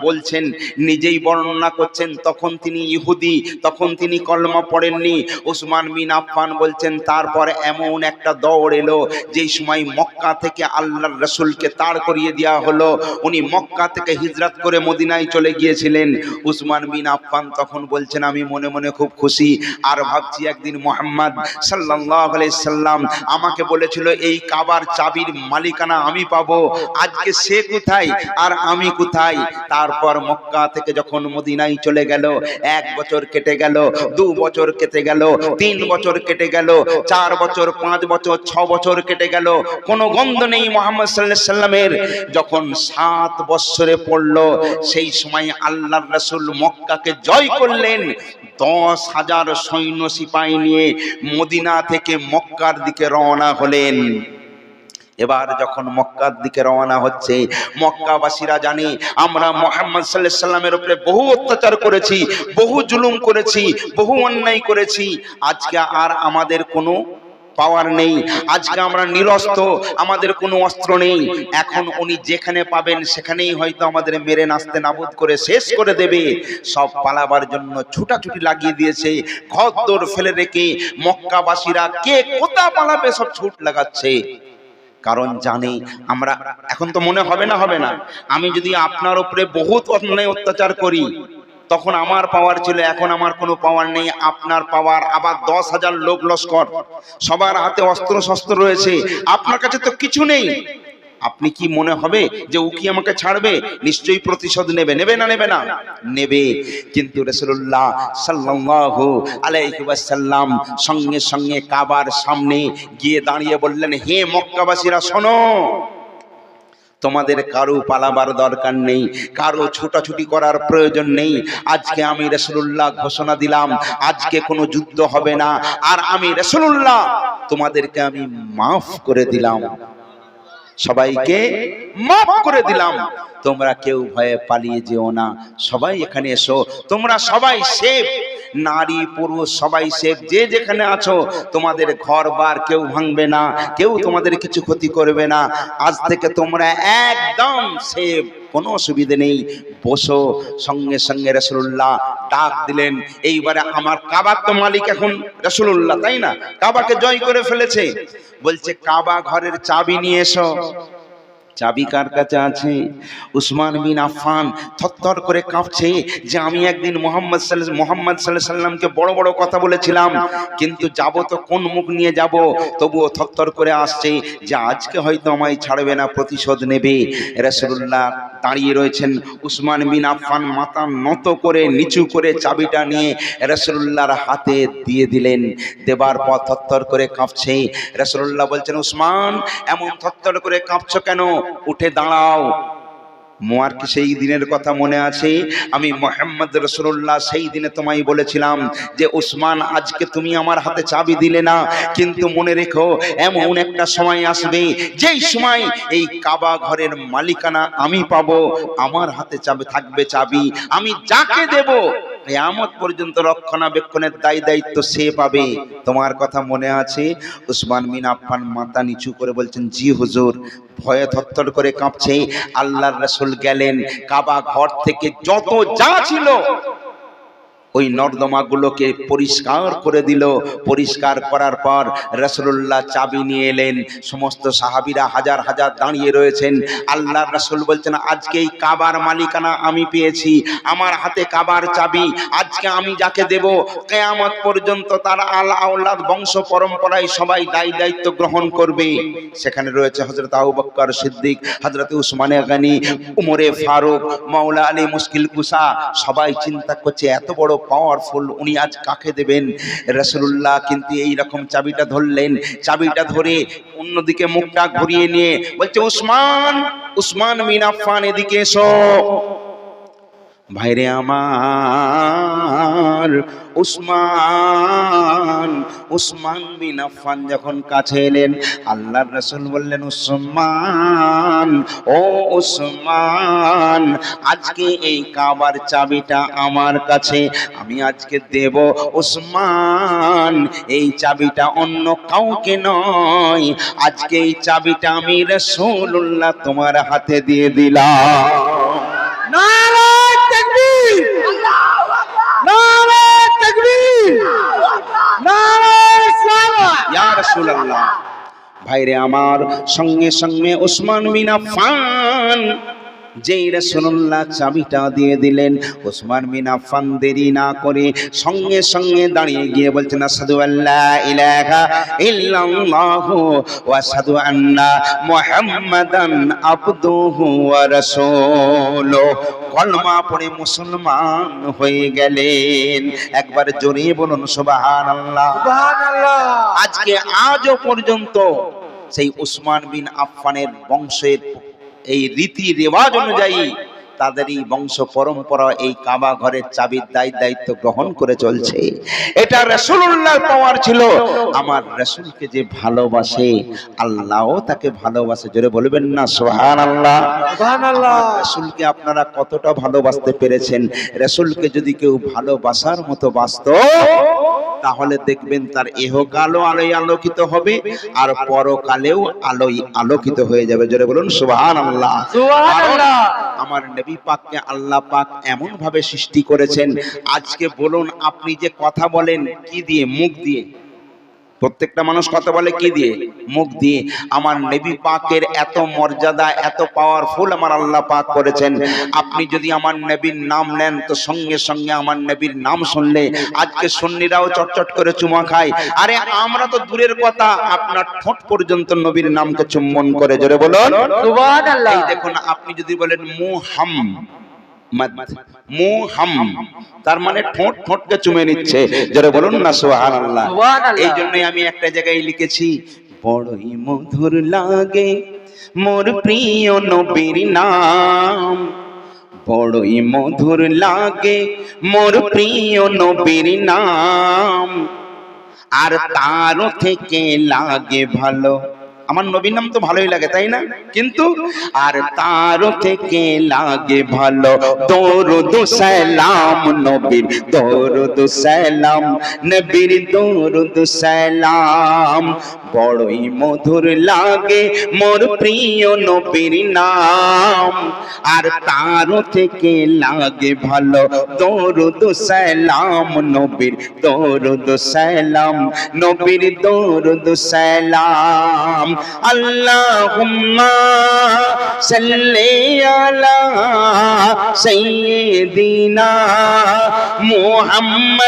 বলছেন, নিজেই বর্ণনা করছেন, তখন তিনি ইহুদি, তখন তিনি কলমা পড়েননি। উসমান বিন আফফান বলছেন, তারপর এমন একটা দৌড় এলো, যেই সময় মক্কা থেকে আল্লাহর রাসূলকে তাড় করিয়ে দেওয়া হলো, উনি মক্কা থেকে হিজরত করে মদিনায় চলে গিয়েছিলেন। উসমান বিন আফফান তখন বলছেন, আমি মনে মনে খুব খুশি, আর ভাবছি একদিন মুহাম্মদ সাল্লাল্লাহু আলাইহি সাল্লাম আমাকে বলেছিল এই কাবার চাবির মালিকানা আমি পাবো, আজকে সে কোথায় আর আমি কোথায়? তারপর মক্কা থেকে যখন মদিনায় চলে গেল, 1 বছর কেটে গেল, 2 বছর কেটে গেল, 3 বছর কেটে গেল, 4 বছর, 5 বছর, 6 বছর কেটে গেল, কোনো গন্ধ নেই মুহাম্মদ সাল্লাল্লাহু আলাইহি সাল্লামের। যখন 7 বছরে পড়ল, সেই সময় আল্লাহর রাসূল মক্কাকে জয় করলেন, 10,000 সৈন্য সিপাহী নিয়ে মদিনা থেকে মক্কার দিকে রওনা হলেন। এবার যখন মক্কার দিকে রওনা হচ্ছে, মক্কাবাসীরা জানে আমরা মুহাম্মদ সাল্লাল্লাহু আলাইহি সাল্লামের উপরে বহু অত্যাচার করেছি, বহু জুলুম করেছি, বহু অন্যায় করেছি, আজকে আর আমাদের কোনো পাওয়ার নেই, আজকে আমরা নিরস্ত্র, আমাদের কোনো অস্ত্র নেই। এখন উনি যেখানে পাবেন সেখানেই হয়তো আমাদের মেরে নাস্তে নাবুদ করে শেষ করে দেবে। সব পালাবার জন্য ছুটাছুটি লাগিয়ে দিয়েছে, ঘরদোর ফেলে রেখে মক্কাবাসীরা কে কোথা পালাবে সব ছুট লাগাচ্ছে। কারণ জানি আমরা এখন তো মনে হবে না আমি যদি আপনার উপরে বহুত অন্যায় অত্যাচার করি তখন আমার পাওয়ার ছিল, এখন আমার কোনো পাওয়ার নেই, আপনার পাওয়ার। আবার 10,000 লোক লস্কর, সবার হাতে অস্ত্র শস্ত্র রয়েছে, আপনার কাছে তো কিছু নেই। আপনি কি মনে হবে যে ও কি আমাকে ছাড়বে? নিশ্চয়ই প্রতিশোধ নেবে, নেবে না নেবে না? নেবে। কিন্তু রাসূলুল্লাহ সাল্লাল্লাহু আলাইহি ওয়াসাল্লাম সঙ্গে সঙ্গে কাবার সামনে গিয়ে দাঁড়িয়ে বললেন, হে মক্কাবাসীরা শোনো, তোমাদের কারো পালাবার দরকার নেই, কারো ছুটাছুটি করার প্রয়োজন নেই। আজকে আমি রাসূলুল্লাহ ঘোষণা দিলাম আজকে কোনো যুদ্ধ হবে না, আর আমি রাসূলুল্লাহ তোমাদেরকে আমি মাফ করে দিলাম, সবাইকে মাফ করে দিলাম। তোমরা কেউ ভয়ে পালিয়ে যেও না, সবাই এখানে এসো, তোমরা সবাই সেফ, নারী পুরুষ সবাই সেফ, যে যেখানে আছো তোমাদের ঘর বার কেউ ভাঙবে না, কেউ তোমাদের কিছু ক্ষতি করবে না, আজ থেকে তোমরা একদম সেফ, কোনো অসুবিধা নেই, বসো। সঙ্গে সঙ্গে রাসূলুল্লাহ ডাক দিলেন, এইবারে আমার কাবার তো মালিক এখন রাসূলুল্লাহ, তাই না? কাবাকে জয় করে ফেলেছে, বলছে কাবা ঘরের চাবি নিয়ে এসো। চাবি কার কাছে আছে? উসমান বিন আফফান থরথর করে কাঁপছে যে আমি একদিন মুহাম্মদ সাল্লাল্লাহু আলাইহি সাল্লামকে বড় বড় কথা বলেছিলাম, কিন্তু যাব তো কোন মুখ নিয়ে যাব, তবুও থরথর করে আসছে যে আজকে হয়তো আমায় ছাড়বে না, প্রতিশোধ নেবে। রাসূলুল্লাহ দাঁড়িয়ে রয়েছেন, উসমান বিন আফফান মাথা নত করে নিচু করে চাবিটা নিয়ে রাসূলুল্লাহর হাতে দিয়ে দিলেন। দেবার পর থরথর করে কাঁপছে। রাসূলুল্লাহ বলছেন, উসমান এমন থরথর করে কাঁপছো কেন? উঠে দাঁড়াও। মোয়ার কি সেই দিনের কথা মনে আছে? আমি মুহাম্মদ রাসূলুল্লাহ সেই দিনে তোমায় বলেছিলাম যে উসমান আজকে তুমি আমার হাতে চাবি দিলে না, কিন্তু মনে রেখো এমন একটা সময় আসবে যেই সময় এই কাবা ঘরের মালিকানা আমি পাবো, আমার হাতে চাবি থাকবে, চাবি আমি যাকে দেব কিয়ামত পর্যন্ত রক্ষণাবেক্ষণের দায়িত্ব সে পাবে। তোমার কথা মনে আছে? উসমান বিন আফফান মাথা নিচু করে বলছেন, জি হুজুর। ভয়ে থরথর করে কাঁপছে। আল্লাহর রাসূল গেলেন, কাবা ঘর থেকে যত যা ছিল ওই নর্দমাগুলোকে পরিষ্কার করে দিল। পরিষ্কার করার পর রাসূলুল্লাহ চাবি নিয়ে এলেন। সমস্ত সাহাবীরা হাজার হাজার দাঁড়িয়ে রয়েছেন। আল্লাহর রাসূল বলছেন, আজকে এই কাবার মালিকানা আমি পেয়েছি, আমার হাতে কাবার চাবি, আজকে আমি যাকে দেব কিয়ামত পর্যন্ত তার আওলাদ বংশ পরম্পরায় সবাই দায়িত্ব গ্রহণ করবে। সেখানে রয়েছে হযরত আবু বকর সিদ্দিক, হযরত উসমান গনি, উমরে ফারুক, মাওলা আলী মুশকিল কুসা। সবাই চিন্তা করছে এত বড় পাওয়ারফুল, উনি আজ কাকে দেবেন? রাসূলুল্লাহ কিন্তু এই রকম চাবিটা ধরলেন, চাবিটা ধরে অন্যদিকে মুখটা ঘুরিয়ে নিয়ে বলছে, উসমান বিন আফফান এদিকে এসো। ভাইরে আমার, উসমান বিন আফফান যখন কাছে এলেন, আল্লাহর রাসূল বললেন, উসমান আজকে এই কাবার চাবিটা আমার কাছে, আমি আজকে দেব। উসমান এই চাবিটা অন্য কাউকে নয়, আজকে এই চাবিটা আমি রাসূলুল্লাহ তোমার হাতে দিয়ে দিলাম। ভাইরে আমার, সঙ্গে সঙ্গে উসমান বিন আফফান যেই রাসূলুল্লাহ চাবিটা দিয়ে দিলেন, উসমান বিন আফফান দেরি না করে সঙ্গে সঙ্গে দাঁড়িয়ে গিয়ে বলছেন, আশহাদু আল্লা ইলাহা ইল্লাল্লাহু ওয়া আশহাদু আন্না মুহাম্মাদান আবদুহু ওয়া রাসূলুহু। কলমা পড়ে মুসলমান হয়ে গেলেন। একবার জোরে বলুন সুবহানাল্লাহ। সুবহানাল্লাহ। আজকে আজও পর্যন্ত সেই উসমান বিন আফফানের বংশের এই রীতি রেওয়াজ অনুযায়ী তাদের এই বংশ পরম্পরা এই কাবা ঘরের চাবির দায়িত্ব গ্রহণ করে চলছে। এটা রাসূলুল্লাহর পাওয়ার ছিল। আমার রাসূলকে যে ভালোবাসে, আল্লাহও তাকে ভালোবাসে। জোরে বলবেন না সুবহানাল্লাহ। সুবহানাল্লাহ। রাসূলকে আপনারা কতটা ভালোবাসতে পেরেছেন? রাসূলকে যদি কেউ ভালোবাসার মতো বাসতো, তাহলে দেখবেন তার ইহকালও আলোয় আলোকিত হবে, আর পরকালেও আলোয় আলোকিত হয়ে যাবে। জোরে বলুন সুবহানাল্লাহ। সুবহানাল্লাহ। আমার নবী পাককে আল্লাহ পাক এমন ভাবে সৃষ্টি করেছেন, আজকে বলুন আপনি যে কথা বলেন কি দিয়ে? মুখ দিয়ে। প্রত্যেকটা মানুষ কথা বলে কি দিয়ে? মুখ দিয়ে। আমার নবী পাকের এত মর্যাদা, এত পাওয়ারফুল আমার আল্লাহ পাক করেছেন। আপনি যদি আমার নবীর নাম নেন তো সঙ্গে সঙ্গে আমার নবীর নাম শুনলে আজকে সুন্নিরাও চটচট করে চুমা খায়। আরে আমরা তো দূরের কথা, আপনার ঠোঁট পর্যন্ত নবীর নামকে চুম্বন করে। জোরে বলুন সুবহানাল্লাহ। এই দেখুন, আপনি যদি বলেন মুহাম্মদ, তার মানে ঠোঁট ঠোঁটকে চুমে নিচ্ছে। জোরে বলুন না সুবহানাল্লাহ। এই জন্যই আমি একটা জায়গায় লিখেছি, বড়ই মধুর লাগে মোর প্রিয় নবীর নাম, বড়ই মধুর লাগে মোর প্রিয় নবীর নাম, আর তার থেকে লাগে ভালো। আমার নবীর নাম তো ভালোই লাগে, তাই না? কিন্তু আর তার থেকে লাগে ভালো দরুদ সালাম নবীর, দরুদ সালাম নবীর, দরুদ সালাম। বড়ই মধুর লাগে মোর প্রিয় নবীর নাম, আর তার থেকে লাগে ভালো দরুদ সালাম নবীর, দরুদ সালাম নবীর, দরুদ সালাম। আল্লাহুম্মা সাল্লি আলা সাইয়্যিদিনা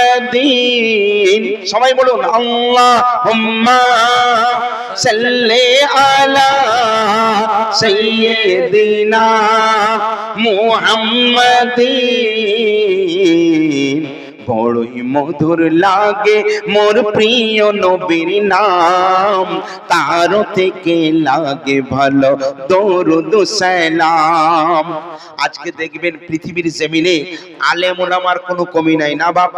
মুহাম্মাদিন। সবাই বলুন আল্লাহুম্মা সাল্লি আলা সাইয়্যিদিনা মুহাম্মাদিন। বড়ই মধুর লাগে মোর প্রিয় নবীর নাম, তার থেকে লাগে ভালো দরুদ সালাম। আজকে দেখবেন পৃথিবীর জমিনে আলেম ওলামার কোনো কমি নাই, না বাপ?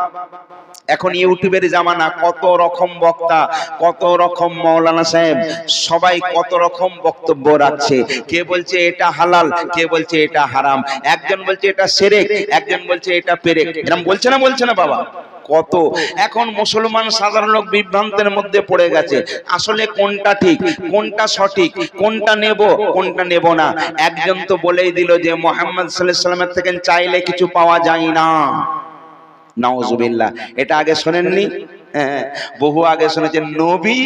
এখন ইউটিউবের জামানা, কত রকম বক্তা, কত রকম মাওলানা সাহেব, সবাই কত রকম বক্তব্য রাখছে। কে বলছে এটা হালাল, কে বলছে এটা হারাম, একজন বলছে এটা শিরক, একজন বলছে এটা পেরেক। এরকম বলছে না, বলছে না বাবা? কত এখন মুসলমান সাধারণ লোক বিভ্রান্তের মধ্যে পড়ে গেছে। আসলে কোনটা ঠিক, কোনটা সঠিক, কোনটা নেব, কোনটা নেব না। একজন তো বলেই দিল যে মুহাম্মদ সাল্লাল্লাহু আলাইহি ওয়াসাল্লামের থেকে চাইলে কিছু পাওয়া যায় না। নাউজুবিল্লাহ। এটা আগে শোনেননি? হ্যাঁ, বহু আগে শুনেছেন। নবী,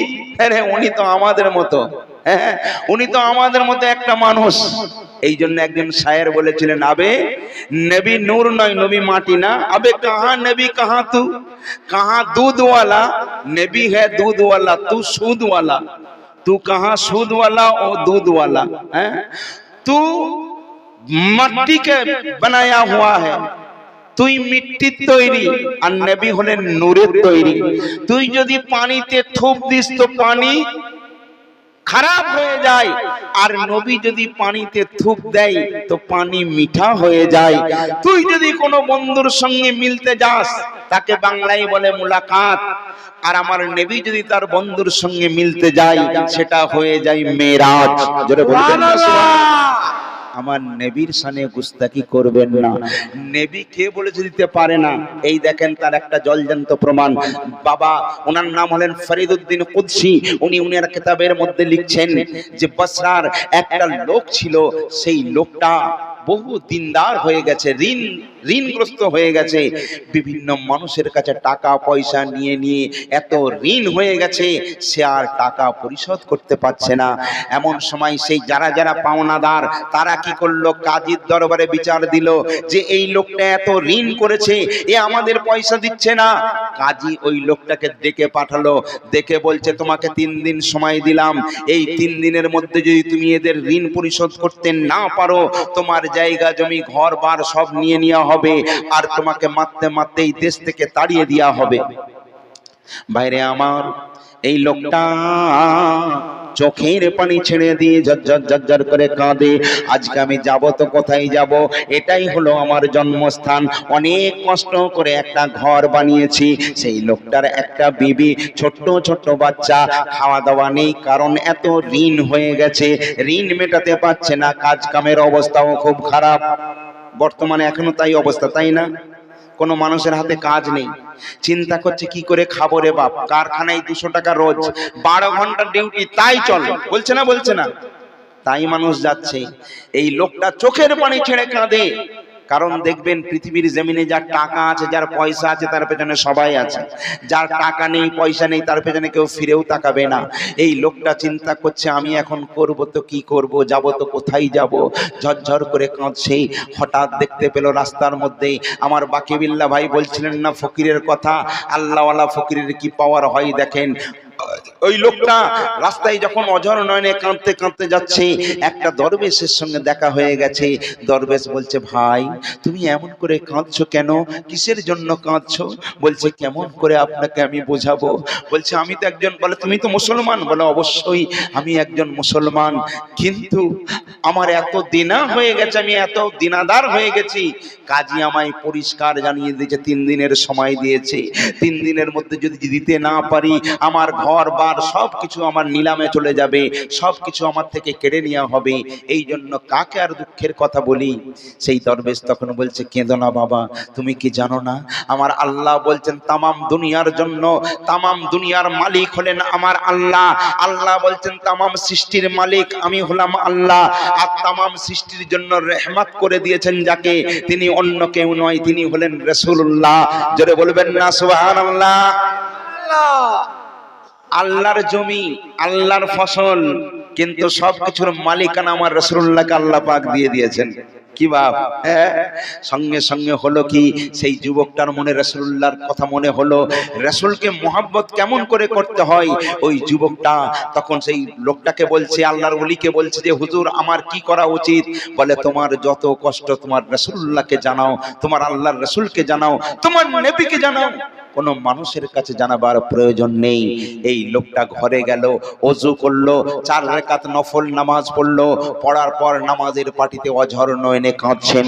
আরে উনি তো আমাদের মতো, হ্যাঁ উনি তো আমাদের মতো একটা মানুষ। এই জন্য একজন শায়ের বলেছিলেন, আবে নবী নূর নয়, নবী মাটি না। আবে কাহা নবী কাহা তু, কাহা दूध वाला, नबी है दूध वाला, तू सूद वाला, तू कहाँ सूद वाला और दूध वाला है। तू मट्टी के बनाया हुआ है, তুই মিট্টির তৈরি, আর নবী হলেন নূরের তৈরি। তুই যদি পানিতে থুপ দিস তো পানি খারাপ হয়ে যায়, আর নবী যদি পানিতে থুপ দেয় তো পানি মিঠা হয়ে যায়। তুই যদি কোনো বন্ধুর সঙ্গে মিলতে যাস, তাকে বাংলায় বলে মুলাকাত, আর আমার নবী যদি তার বন্ধুর সঙ্গে মিলতে যায় সেটা হয়ে যায় মেরাজ। জোরে বলবেন না সুবহানাল্লাহ। আমার নবীর শানে গুস্তাকি করবেন না। নবী কে বলেছে দিতে পারে না, এই দেখেন তার একটা জলজান্ত প্রমাণ। বাবা, ওনার নাম হলেন ফরিদউদ্দিন কুদসি। উনি উনার কিতাবের মধ্যে লিখছেন যে বসরার একটা লোক ছিল, সেই লোকটা বহু দিনদার হয়ে গেছে, ঋণগ্রস্ত হয়ে গেছে। বিভিন্ন মানুষের কাছে টাকা পয়সা নিয়ে নিয়ে এত ঋণ হয়ে গেছে, সে আর টাকা পরিশোধ করতে পারছে না। এমন সময় সেই যারা যারা পাওনাদার, তারা কি করলো, কাজীর দরবারে বিচার দিল যে এই লোকটা এত ঋণ করেছে, এ আমাদের পয়সা দিচ্ছে না। কাজী ওই লোকটাকে ডেকে পাঠালো, দেখে বলছে তোমাকে 3 দিন সময় দিলাম, এই 3 দিনের মধ্যে যদি তুমি এদের ঋণ পরিশোধ করতে না পারো, তোমার জায়গা জমি ঘর বার সব নিয়ে নেওয়া হবে, আর তোমাকে মারতে মারতে এই দেশ থেকে তাড়িয়ে দেওয়া হবে। বাইরে আমার এই লোকটা চোখের পানি ছেড়ে দিয়ে ঝরঝর ঝরঝর করে কাঁদে। আজকে আমি যাব তো কোথায় যাব, এটাই হলো আমার জন্মস্থান। অনেক কষ্ট করে একটা ঘর বানিয়েছি, সেই লোকটার একটা বিবি, ছোট্ট ছোট্ট বাচ্চা, খাওয়া দাওয়া নেই, কারণ এত ঋণ হয়ে গেছে, ঋণ মেটাতে পারছে না। কাজ কামের অবস্থাও খুব খারাপ, বর্তমানে এখনো তাই অবস্থা, তাই না? কোনো মানুষের হাতে কাজ নেই, চিন্তা করছে কি করে খাবো রে বাপ। কারখানায় 200 টাকা রোজ, 12 ঘন্টা ডিউটি, তাই চলে, বলছে না, বলছে না? তাই মানুষ যাচ্ছে। এই লোকটা চোখের পানি ছেড়ে কাঁদে, কারণ দেখবেন পৃথিবীর জমিনে যার টাকা আছে, যার পয়সা আছে, তার পেছনে সবাই আছে। যার টাকা নেই, পয়সা নেই, তার পেছনে কেউ ফিরেও তাকাবে না। এই লোকটা চিন্তা করছে আমি এখন করব তো কি করব, যাব তো কোথায় যাব, ঝরঝর করে কাঁদছে। হঠাৎ দেখতে পেল রাস্তার মধ্যে আমার বাকিবিল্লাহ ভাই বলছিলেন না ফকিরের কথা, আল্লাহওয়ালা ফকিরের কি পাওয়ার হয় দেখেন। ওই লোকটা রাস্তায় যখন অঝর নয়নে কাঁদতে কাঁদতে যাচ্ছে, একটা দরবেশের সঙ্গে দেখা হয়ে গেছে। দরবেশ বলছে ভাই তুমি এমন করে কাঁদছো কেন, কিসের জন্য কাঁদছো? বলছে কেমন করে আপনাকে আমি বোঝাবো? বলছে আমি তো একজন, বলে তুমি তো মুসলমান? বলে অবশ্যই আমি একজন মুসলমান, কিন্তু আমার এত দিনা হয়ে গেছে, আমি এত দিনাদার হয়ে গেছি, কাজী আমায় পরিষ্কার জানিয়ে দিয়েছে 3 দিনের সময় দিয়েছে। 3 দিনের মধ্যে যদি দিতে না পারি আমার ঘর বার সব কিছু আমার নিলামে চলে যাবে, সব কিছু আমার থেকে কেড়ে নেওয়া হবে। এই জন্য কাকে আর দুঃখের কথা বলি? সেই দরবেশ তখন বলছে কেঁদো না বাবা, তুমি কি জানো না আমার আল্লাহ বলছেন তামাম দুনিয়ার জন্য, তামাম দুনিয়ার মালিক হলেন আমার আল্লাহ। আল্লাহ বলছেন তামাম সৃষ্টির মালিক আমি হলাম আল্লাহ, আর তামাম সৃষ্টির জন্য রহমত করে দিয়েছেন যাকে, তিনি অন্য কেউ নয়, তিনি হলেন রাসূলুল্লাহ। জোরে বলবেন না সুবহানাল্লাহ। আল্লাহর জমি, আল্লাহর ফসল, কিন্তু সবকিছুর মালিকানা আমার রাসূলুল্লাহকে আল্লাহ পাক দিয়ে দিয়েছেন। কি বাপ, সঙ্গে সঙ্গে হলো কি, সেই যুবকটার মনে রাসূলুল্লাহর কথা মনে হলো, রাসূলকে মহব্বত কেমন করে করতে হয়। ওই যুবকটা তখন সেই লোকটাকে বলছে, আল্লাহর ওলিকে বলছে যে হুজুর আমার কি করা উচিত? বলে তোমার যত কষ্ট তোমার রাসূলুল্লাহকে জানাও, তোমার আল্লাহর রাসূলকে জানাও, তোমার নবীকে জানাও, কোনো মানুষের কাছে জানাবার প্রয়োজন নেই। এই লোকটা ঘরে গেল, ওযু করলো, 4 রাকাত নফল নামাজ পড়লো, পড়ার পর নামাজের পাটিতে অঝর নয়নে কাঁদছেন।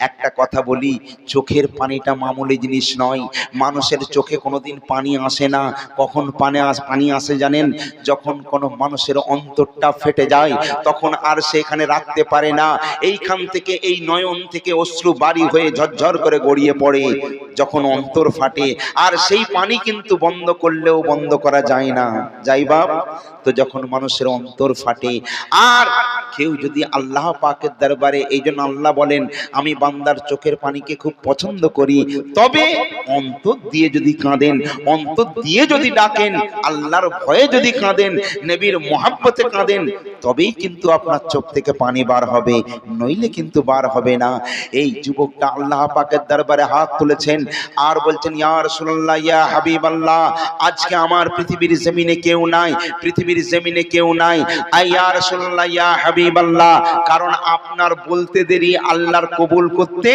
একটা কথা বলি, চোখের পানিটা মামুলি জিনিস নয়। মানুষের চোখে কোনোদিন পানি আসে না। কখন পানি আসে জানেন? যখন কোনো মানুষের অন্তরটা ফেটে যায়, তখন আর সেখানে রাখতে পারে না, এইখান থেকে এই নয়ন থেকে অশ্রু বাড়ি হয়ে ঝরঝর করে গড়িয়ে পড়ে যখন অন্তর ফাটে। আর সেই পানি কিন্তু বন্ধ করলেও বন্ধ করা যায় না, যাই বাপ। তো যখন মানুষের অন্তর ফাটে, আর কেউ যদি আল্লাহ পাকের দরবারে, এই জন্য আল্লাহ বলেন আমি বান্দার চোখের পানিকে খুব পছন্দ করি, তবে অন্তর দিয়ে যদি কাঁদেন, অন্তর দিয়ে যদি ডাকেন, আল্লাহর ভয়ে যদি কাঁদেন, নবীর মহব্বতে কাঁদেন, তবেই কিন্তু আপনার চোখ থেকে পানি বার হবে, নইলে কিন্তু বার হবে না। এই যুবকটা আল্লাহ পাকের দরবারে হাত তুলেছেন আর বলছেন ইয়া রাসূলুল্লাহ, ইয়া হাবিবাল্লাহ, আজকে আমার পৃথিবীর জমিনে কেউ নাই, পৃথিবীর জমিনে কেউ নাই। ইয়া রাসূলুল্লাহ, ইয়া হাবিবাল্লাহ, কারণ আপনার বলতে দেরি, আল্লাহর কবুল করতে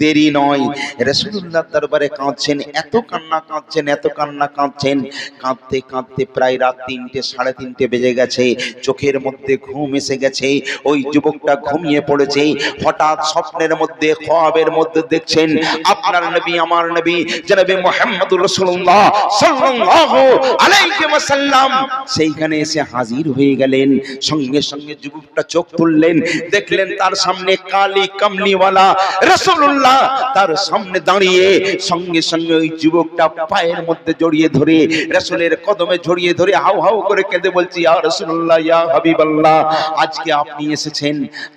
দেরি নয়। রাসূলুল্লাহর দরবারে কাঁদছেন, এত কান্না কাঁদছেন, এত কান্না কাঁদছেন, কাঁদতে কাঁদতে প্রায় রাত 3টে 3:30 বেজে গেছে। চোখের মধ্যে ঘুম এসে গেছে। ওই যুবকটা ঘুমিয়ে পড়েছে। হঠাৎ স্বপ্নের মধ্যে, খ্বাবের মধ্যে দেখছেন আপনার নবী, আমার নবী জনাবে মুহাম্মদুর রাসূলুল্লাহ সাল্লাল্লাহু আলাইহি ওয়াসাল্লাম সেইখানে এসে হাজির হয়ে গেলেন। সঙ্গে সঙ্গে যুবকটা চোখ তুললেন, দেখলেন তার সামনে কালি কামলিওয়ালা রাসূলুল্লাহ তার সামনে দাঁড়িয়ে। সঙ্গে সঙ্গে ওই যুবকটা পায়ের মধ্যে জড়িয়ে ধরে, রাসূলের কদমে জড়িয়ে ধরে হাউ হাউ করে কেঁদে বলছে ইয়া রাসূলুল্লাহ, ইয়া হাবিবাল্লাহ, আজকে আপনি এসেছেন।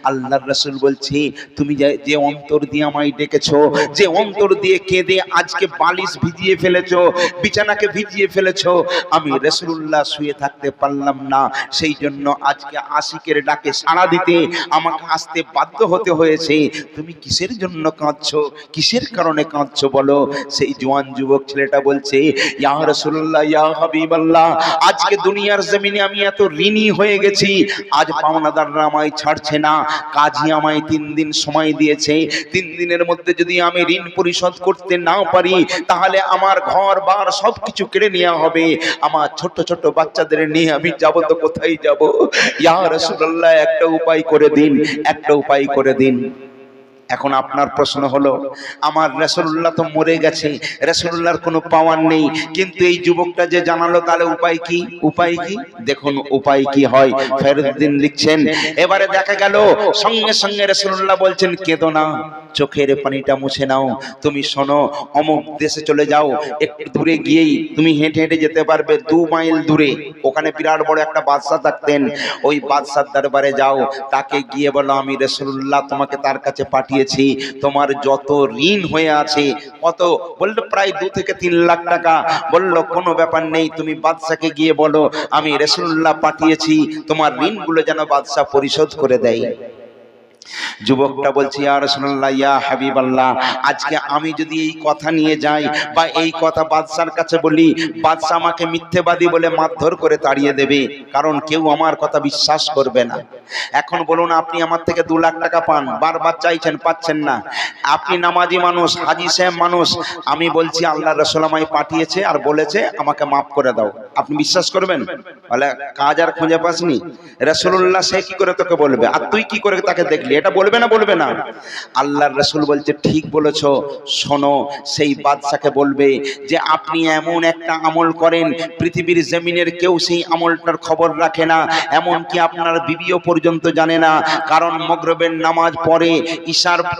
আল্লাহর রাসূল বলছে তুমি যে অন্তর দিয়ে আমায় ডেকেছো, যে অন্তর দিয়ে কেঁদে আজকে বালিশ ভিজিয়ে ফেলেছো, বিছানাকে ভিজিয়ে ফেলেছো, আমি রাসূলুল্লাহ শুয়ে থাকতে পারলাম না, সেই জন্য আজকে আশিকের ডাকে সাড়া দিতে আমাকে আসতে বাধ্য হতে হয়েছে। তুমি কিসের জন্য কাঁদছো, কিসের কারণে কাঁদছো বলো? সেই জওয়ান যুবক ছেলেটা বলছে ইয়া রাসূলুল্লাহ, ইয়া হাবিবাল্লাহ, আজকে দুনিয়ার জমিনে আমি এত ঋণী হয়ে গেছি, আজ পাওনাদাররা আমায় ছাড়ছে না, কাজী আমায় 3 দিন সময় দিয়েছে, 3 দিনের মধ্যে যদি আমি ঋণ পরিশোধ করতে না পারি, তাহলে আমার ঘর বার সবকিছু কেড়ে নেওয়া হবে, আমার ছোট ছোট বাচ্চাদের নিয়ে আমি যাব তো কোথায় যাব? ইয়া রাসূলুল্লাহ, একটা উপায় করে দিন, একটা উপায় করে দিন। এখন আপনার প্রশ্ন হলো, আমার রাসূলুল্লাহ তো মরে গেছে, রাসূলুল্লাহর কোনো পাওয়ার নেই, কিন্তু এই যুবকটা যে জানালো, তাহলে উপায় কি? উপায় কি? দেখুন উপায় কি হয়। ফরিদউদ্দিন লিখছেন, এবারে দেখা গেল সঙ্গে সঙ্গে রাসূলুল্লাহ বলছেন কেঁদো না, চোখের পানিটা মুছে নাও, তুমি শোনো, অমুক দেশে চলে যাও, একটু দূরে গিয়েই তুমি হেঁটে হেঁটে যেতে পারবে 2 মাইল দূরে, ওখানে বিরাট বড় একটা বাদশা থাকতেন, ওই বাদশার দরবারে যাও, তাকে গিয়ে বলো আমি রাসূলুল্লাহ তোমাকে তার কাছে পাঠিয়ে পাঠিয়েছি, তোমার যত ঋণ হয়ে আছে কত, বললো প্রায় 2 থেকে 3 লাখ টাকা। বললো কোনো ব্যাপার নেই, তুমি বাদশাকে গিয়ে বলো আমি রাসূলুল্লাহ পাঠিয়েছি, তোমার ঋণগুলো যেন বাদশা পরিশোধ করে দেয়। যুবকটা বলছে ইয়া রাসূলুল্লাহ, ইয়া হাবিবাল্লাহ, আজকে আমি যদি এই কথা নিয়ে যাই বা এই কথা বাদশার কাছে বলি, বাদশা আমাকে মিথ্যেবাদী বলে মারধর করে তাড়িয়ে দেবে, কারণ কেউ আমার কথা বিশ্বাস করবে না। এখন বলুন, আপনি আমার থেকে 2 লাখ টাকা পান, বারবার চাইছেন, পাচ্ছেন না। আপনি নামাজি মানুষ, হাজী সাহেব মানুষ, আমি বলছি আল্লাহর রাসূল আমায় পাঠিয়েছে আর বলেছে আমাকে মাফ করে দাও, আপনি বিশ্বাস করবেন? বলে কাজ আর খুঁজে পাসনি, রাসূলুল্লাহ সে কি করে তোকে বলবে, আর তুই কি করে তাকে দেখলি, এটা বলবে না? বলবে না। আল্লাহর রাসূল বলছে ঠিক বলেছো, শোনো, সেই বাদশাকে বলবে যে আপনি এমন একটা আমল করেন পৃথিবীর জমিনের কেউ সেই আমলটার খবর রাখে না, এমনকি আপনার বিবিও পর্যন্ত জানে না। কারণ মাগরিবের নামাজ পড়ে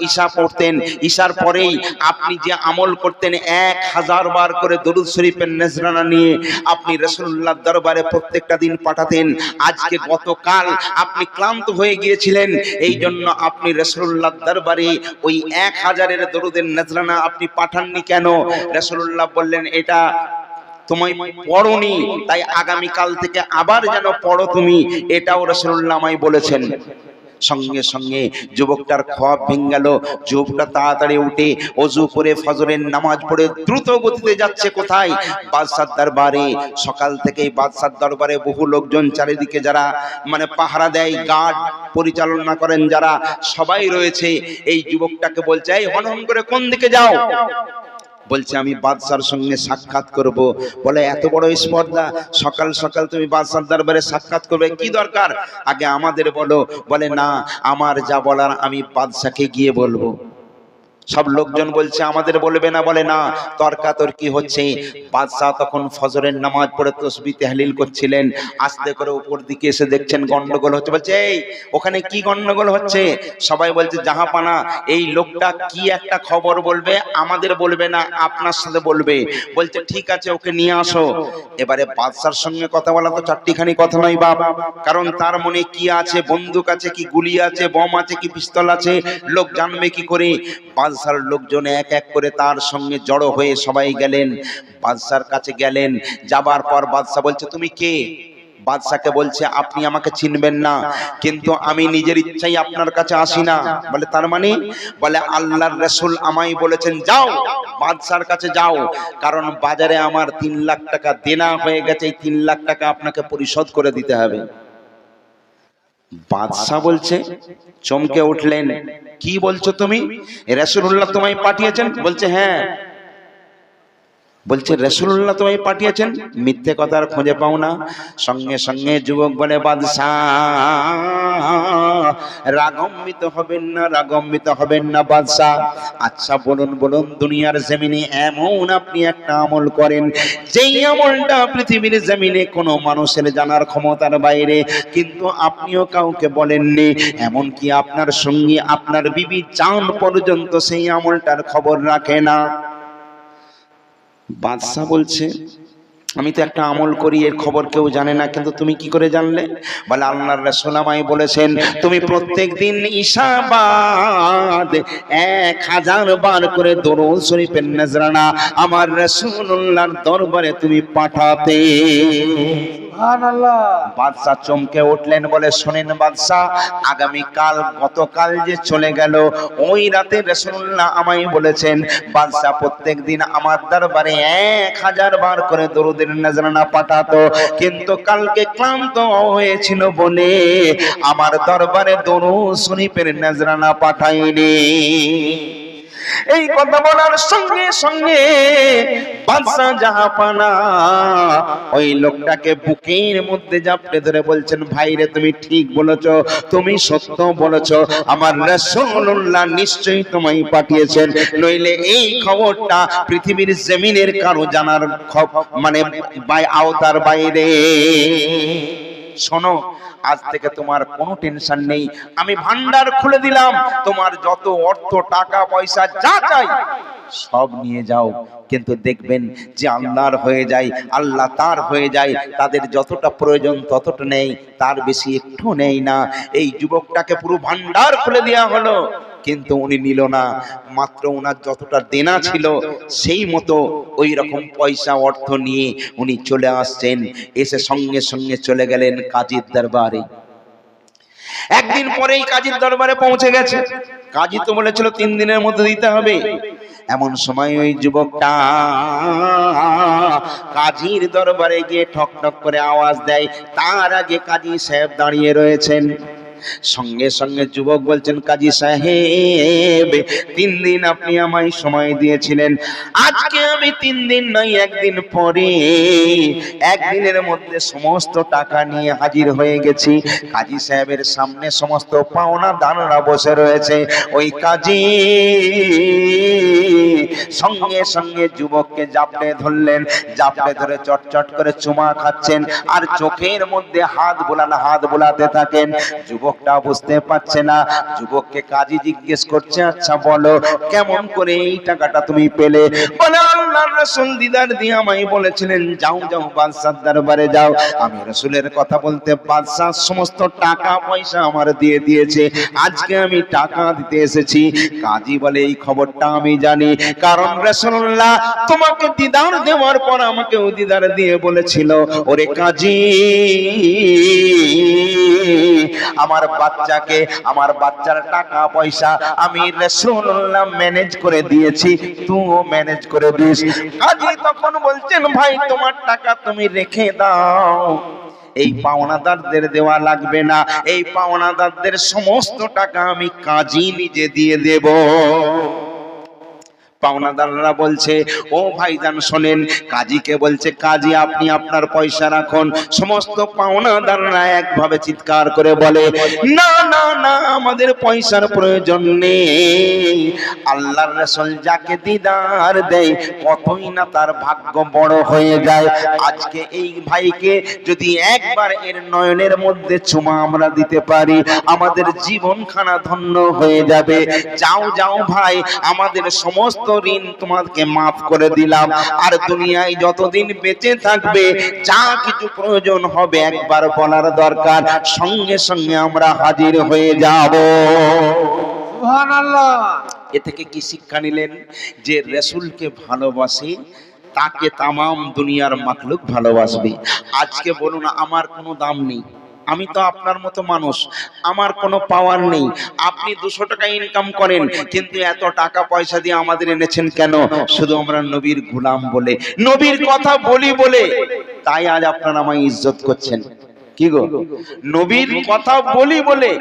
ঈশা পড়তেন, ঈশার পরেই আপনি যে আমল করতেন 1000 বার করে দরুদ শরীফের নজরানা নিয়ে আপনি রাসূলুল্লাহর দরবারে প্রত্যেকটা দিন পাঠাতেন। আজকে গতকাল আপনি ক্লান্ত হয়ে গিয়েছিলেন, এই জন্য আপনি রাসূলুল্লাহর দরবারে ওই 1000-এর দরুদের নজরানা আপনি পাঠাননি কেন? রাসূলুল্লাহ বললেন এটা তুমি পড়োনি, তাই আগামী কাল থেকে আবার যেন পড়ো তুমি, এটাও রাসূলুল্লাহ আমায় বলেছেন। সঙ্গে সঙ্গে যুবকটার খোয়াব ভেঙে গেল। যুবকটা তাড়াতাড়ি উঠে ওযু করে ফজরের নামাজ পড়ে দ্রুত গতিতে যাচ্ছে কোথায়? বাদশার দরবারে। সকাল থেকেই বাদশার দরবারে বহু লোকজন চারিদিকে যারা মানে পাহারা দেয়, গার্ড পরিচালনা করেন যারা, সবাই রয়েছে। এই যুবকটাকে বলছে এই হনহন করে কোন দিকে যাও? বলছে আমি বাদশার সঙ্গে সাক্ষাৎ করব। বলে এত বড় স্পর্ধা, সকাল সকাল তুমি বাদশার দরবারে সাক্ষাৎ করবে, কি দরকার? আগে আমাদের বলো। বলে না, আমার যা বলার আমি বাদশাকে গিয়ে বলবো। সব লোকজন বলছে আমাদের বলবে না। বলে না, তর্কাতর্কি হচ্ছে। বাদশাহ তখন ফজরের নামাজ পড়ে তাসবিহ তাহলিল করছিলেন। আস্তে করে উপর দিকে এসে দেখছেন গন্ডগোল হচ্ছে। বলছে এই ওখানে কি গন্ডগোল হচ্ছে? সবাই বলছে জাহাপানা, এই লোকটা কি একটা খবর বলবে, আমাদের বলবে না, আপনার সাথে বলবে। বলছে ঠিক আছে, ওকে নিয়ে আসো। এবারে বাদশার সঙ্গে কথা বলা তো চারটিখানি কথা নয় বাপ, কারণ তার মনে কি আছে, বন্দুক আছে কি, গুলি আছে, বম আছে কি, পিস্তল আছে, লোক জানবে কি করে? বাদশার লোকজন এক এক করে তার সঙ্গে জড়ো হয়ে সবাই গেলেন, বাদশার কাছে গেলেন। যাবার পর বাদশা বলছে তুমি কে? বাদশাকে বলছে আপনি আমাকে চিনবেন না, কিন্তু আমি নিজের ইচ্ছাই আপনার কাছে আসি না। বলে তার মানে? বলে আল্লাহর রাসূল আমায় বলেছেন যাও বাদশার কাছে যাও, কারণ বাজারে আমার 3 লাখ টাকা দেনা হয়ে গেছে, এই 3 লাখ টাকা আপনাকে পরিশোধ করে দিতে হবে। বাদশা বলছে, চমকে উঠলেন, কি বলছো তুমি? রাসূলুল্লাহ তোমায় পাঠিয়েছেন? বলছে হ্যাঁ। বলছে রাসূলুল্লাহ তোমায় পাঠিয়েছেন, মিথ্যে কথা আর খুঁজে পাও না? সঙ্গে সঙ্গে যুবক বলে বাদশা রাগান্বিত হবেন না, রাগান্বিত হবেন না বাদশা। আচ্ছা বলুন বলুন, দুনিয়ার জমিনে এমন আপনি একটা আমল করেন যেই আমলটা পৃথিবীর জমিনে কোনো মানুষের জানার ক্ষমতার বাইরে, কিন্তু আপনিও কাউকে বলেননি, এমনকি আপনার সঙ্গী আপনার বিবি জান পর্যন্ত সেই আমলটার খবর রাখে না। বাদশা বলছে আমি তো একটা আমল করি, এর খবর কেউ জানে না, কিন্তু তুমি কি করে জানলে? বলে আল্লাহর রাসূল আমায় বলেছেন তুমি প্রত্যেকদিন ঈশা বাদ 1000 বার করে দরুদ শরীফের নজরানা আমার রাসূলুল্লাহর দরবারে তুমি পাঠাতে। সুবহানাল্লাহ। বাদশা চমকে উঠলেন, বলে শোনেন বাদশা, আগামী কাল গতকাল যে চলে গেল ওই রাতে রাসূলুল্লাহ আমায় বলেছেন বাদশা প্রত্যেকদিন আমার দরবারে 1000 বার করে দরুদ নজরানা পাঠাতো, কিন্তু কালকে ক্লান্ত হয়েছিল বলে আমার দরবারে দরুদ শরীফের নজরানা পাঠায়নি। এই কথা বলার সঙ্গে সঙ্গে বাদশা জাহাপানা ওই লোকটাকে বুকের মধ্যে জাপটে ধরে বলছেন ভাইরে তুমি ঠিক বলেছো, তুমি সত্য বলেছো, আমার রাসূলুল্লাহ নিশ্চয়ই তোমায় পাঠিয়েছেন, নইলে এই খবরটা পৃথিবীর জমিনের কারো জানার মানে আওতার বাইরে। শোনো, আজ থেকে তোমার কোনো টেনশন নেই, আমি ভান্ডার খুলে দিলাম, তোমার যত অর্থ টাকা পয়সা যা চাই সব নিয়ে যাও, কিন্তু দেখবেন যে আল্লাহর হয়ে যায়, আল্লাহ তার হয়ে যায়, তাদের যতটা প্রয়োজন ততটা নেই, তার বেশি একটু নেই না। এই যুবকটাকে পুরো ভান্ডার খুলে দেওয়া হলো। কিন্তু উনি নিল না, মাত্র ওনার যতটা দেনা ছিল সেই মতো ওই রকম পয়সা অর্থ নিয়ে উনি চলে আসছেন। এসে সঙ্গে সঙ্গে চলে গেলেন কাজীর দরবারে। একদিন পরেই কাজীর দরবারে পৌঁছে গেছে। কাজী তো বলেছিল 3 দিনের মধ্যে দিতে হবে। এমন সময় ওই যুবকটা কাজীর দরবারে গিয়ে ঠক ঠক করে আওয়াজ দেয়। তার আগে কাজী সাহেব দাঁড়িয়ে রয়েছেন। সঙ্গে সঙ্গে যুবক বলছেন, কাজী সাহেব 3 দিন আপনি আমায় সময় দিয়েছিলেন, আজকে আমি 3 দিন নয় 1 দিন পরে 1 দিনের মধ্যে সমস্ত টাকা নিয়ে হাজির হয়ে গেছি। কাজী সাহেবের সামনে সমস্ত পাওনাদাররা বসে রয়েছে। ওই কাজী সঙ্গে সঙ্গে যুবককে জাপটে ধরলেন, জাপটে ধরে চটচট করে চুমা খাচ্ছেন আর চোখের মধ্যে হাত বোলাতে থাকেন। যুবকটা বুঝতে পারছে না। যুবককে কাজী জিজ্ঞেস করছে, আচ্ছা বলো কেমন করে এই টাকাটা তুমি পেলে? বলে, আল্লাহর রাসূল দিদার দিয়ে আমায় বলেছিলেন যাও যাও বাদশার দরবারে যাও। আমি রাসূলের কথা বলতে বাদশা সমস্ত টাকা পয়সা আমার দিয়ে দিয়েছে, আজকে আমি টাকা দিতে এসেছি। কাজী বলে, এই খবরটা আমি জানি, কারণ রাসূলুল্লাহ তোমাকে দিদার দেওয়ার পর আমাকেও দিদার দিয়ে বলেছিল, ওরে কাজী আমার বাচ্চাকে, আমার বাচ্চার টাকা পয়সা আমি রাসূলুল্লাহ ম্যানেজ করে দিয়েছি, তুইও ম্যানেজ করে দিস। কাজী তখন বলছেন, ভাই তোমার টাকা তুমি রেখে দাও, এই পাওনাদারদের দেওয়া লাগবে না, এই পাওনাদারদের সমস্ত টাকা আমি কাজী নিজে দিয়ে দেব। পাওনাদাররা বলছে, ও ভাইজান শোনেন, কাজীকে বলছে, কাজী আপনি আপনার পয়সা রাখুন। সমস্ত পাওনাদাররা একভাবে চিৎকার করে বলে, না না না, আমাদের পয়সার প্রয়োজন নেই। আল্লাহর রাসূল যাকে দিদার দেয় কতই না তার ভাগ্য বড় হয়ে যায়। আজকে এই ভাইকে যদি একবার এর নয়নের মধ্যে চুমা আমরা দিতে পারি, আমাদের জীবনখানা ধন্য হয়ে যাবে। যাও যাও ভাই, আমাদের সমস্ত ঋণ তোমাকে মাফ করে দিলাম, আর দুনিয়ায় যতদিন বেঁচে থাকবে যা কিছু প্রয়োজন হবে একবার বলার দরকার, সঙ্গে সঙ্গে আমরা হাজির হয়ে যাব। সুবহানাল্লাহ। এ থেকে কি শিক্ষা নিলেন? যে রাসূলকে ভালোবাসে তাকে তামাম দুনিয়ার মাখলুক ভালোবাসবে। আজকে বলুন, আমার কোনো দাম নেই, আমি তো আপনার মতো মানুষ, আমার কোনো পাওয়ার নেই। আপনি 200 টাকা ইনকাম করেন, কিন্তু এত টাকা পয়সা দিয়ে আমাদের এনেছেন কেন? শুধু আমরা নবীর গোলাম বলে, নবীর কথা বলি বলে, তাই আজ আপনারা আমায় ইজ্জত করছেন। কি গো, নবীর কথা বলি বলে।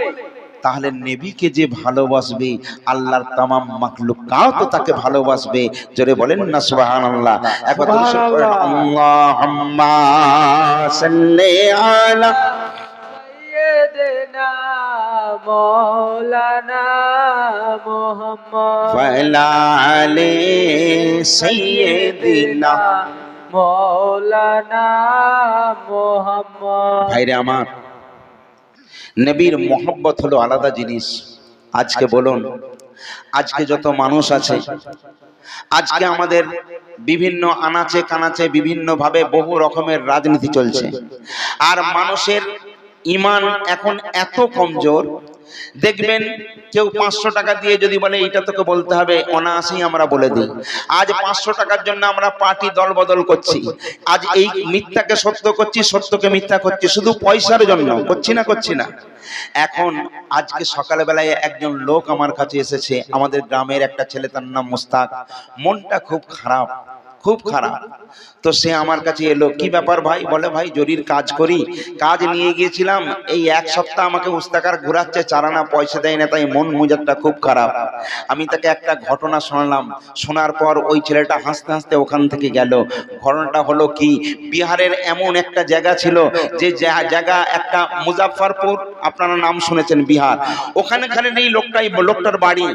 তাহলে নবীকে যে ভালোবাসবে, আল্লাহর তামাম মাখলুকাত তো তাকে ভালোবাসবে। জোরে বলেন না সুবহানাল্লাহ। একবার আল্লাহুম্মা সাল্লি আলা সাইয়্যিদিনা মাওলানা মুহাম্মদ ওয়া আলা আলি সাইয়্যিদিনা মাওলানা মুহাম্মদ। ভাইরে আমার, নবীর মহব্বত হলো আলাদা জিনিস। আজকে বলুন, আজকে যত মানুষ আছে, আজকে আমাদের বিভিন্ন আনাচে কানাচে বিভিন্ন ভাবে বহু রকমের রাজনীতি চলছে, আর মানুষের ঈমান এখন এত কমজোর, দেখবেন কেউ 500 টাকা দিয়ে যদি বলে এটা তোকে বলতে হবে, অনায়াসেই আমরা বলে দিই। আজ 500 টাকার জন্য আমরা পার্টি দল বদল করছি, আজ এই মিথ্যাকে সত্য করছি, সত্যকে মিথ্যা করছি, শুধু পয়সার জন্য করছি না। এখন আজকে সকালবেলায় একজন লোক আমার কাছে এসেছে, আমাদের গ্রামের একটা ছেলে, তার নাম মুস্তাক, মনটা খুব খারাপ, খুব খারাপ। তো সে আমার কাছে এলো, কি ব্যাপার ভাই? বলে, ভাই জরির কাজ করি, কাজ নিয়ে গিয়েছিলাম, এই 1 সপ্তাহ আমাকে উস্তাকার ঘুরাচ্ছে, চারানা পয়সা দেয় না, তাই মন মেজাজটা খুব খারাপ। আমি তাকে একটা ঘটনা শোনালাম, শোনার পর ওই ছেলেটা হাসতে হাসতে ওখান থেকে গেল। ঘটনাটা হলো কি, বিহারের এমন একটা জায়গা ছিল, যে জায়গা একটা মুজাফফরপুর, আপনারা নাম শুনেছেন, বিহার, ওখানে এই লোকটার বাড়ি।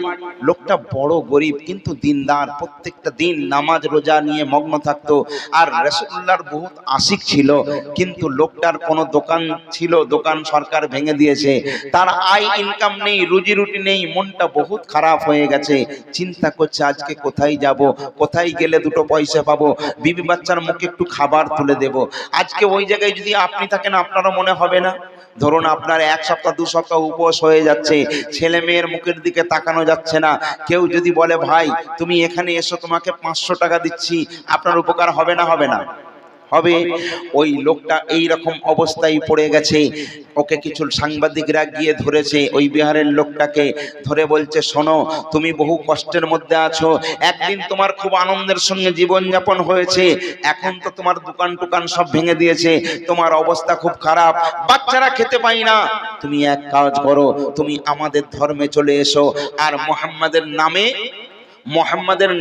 লোকটা বড় গরিব কিন্তু দিনদার, প্রত্যেকটা দিন নামাজ রোজা নিয়ে নিয়ে মগ্ন থাকতো। আর রাসূলুল্লাহর বহুত আশিক ছিল, কিন্তু লোকটার কোনো দোকান ছিল, দোকান সরকার ভেঙে দিয়েছে, তার আয় ইনকাম নেই, রুজি রুটি নেই, মনটা বহুত খারাপ হয়ে গেছে। চিন্তা করছে আজকে কোথায় যাব, কোথায় গেলে দুটো পয়সা পাবো, বিবি বাচ্চার মুখে একটু খাবার তুলে দেব। আজকে ওই জায়গায় যদি আপনি থাকেন আপনারও মনে হবে না? ধরুন আপনার 1 সপ্তাহ 2 সপ্তাহ উপোস হয়ে যাচ্ছে, ছেলে মেয়ের মুখের দিকে তাকানো যাচ্ছে না, কেউ যদি বলে ভাই তুমি এখানে এসো তোমাকে 500 টাকা দিচ্ছি, আপনার উপকার হবে না? হবে না? হবে। ওই লোকটা এই রকম অবস্থায় পড়ে গেছে। ওকে কিছু সাংবাদিকরা গিয়ে ধরেছে, ওই বিহারের লোকটাকে ধরে বলছে শোনো, তুমি বহু কষ্টের মধ্যে আছো, একদিন তোমার খুব আনন্দের সঙ্গে জীবনযাপন হয়েছে, এখন তো তোমার দোকান টোকান সব ভেঙে দিয়েছে, তোমার অবস্থা খুব খারাপ, বাচ্চারা খেতে পায় না, তুমি এক কাজ করো, তুমি আমাদের ধর্মে চলে এসো, আর মোহাম্মদের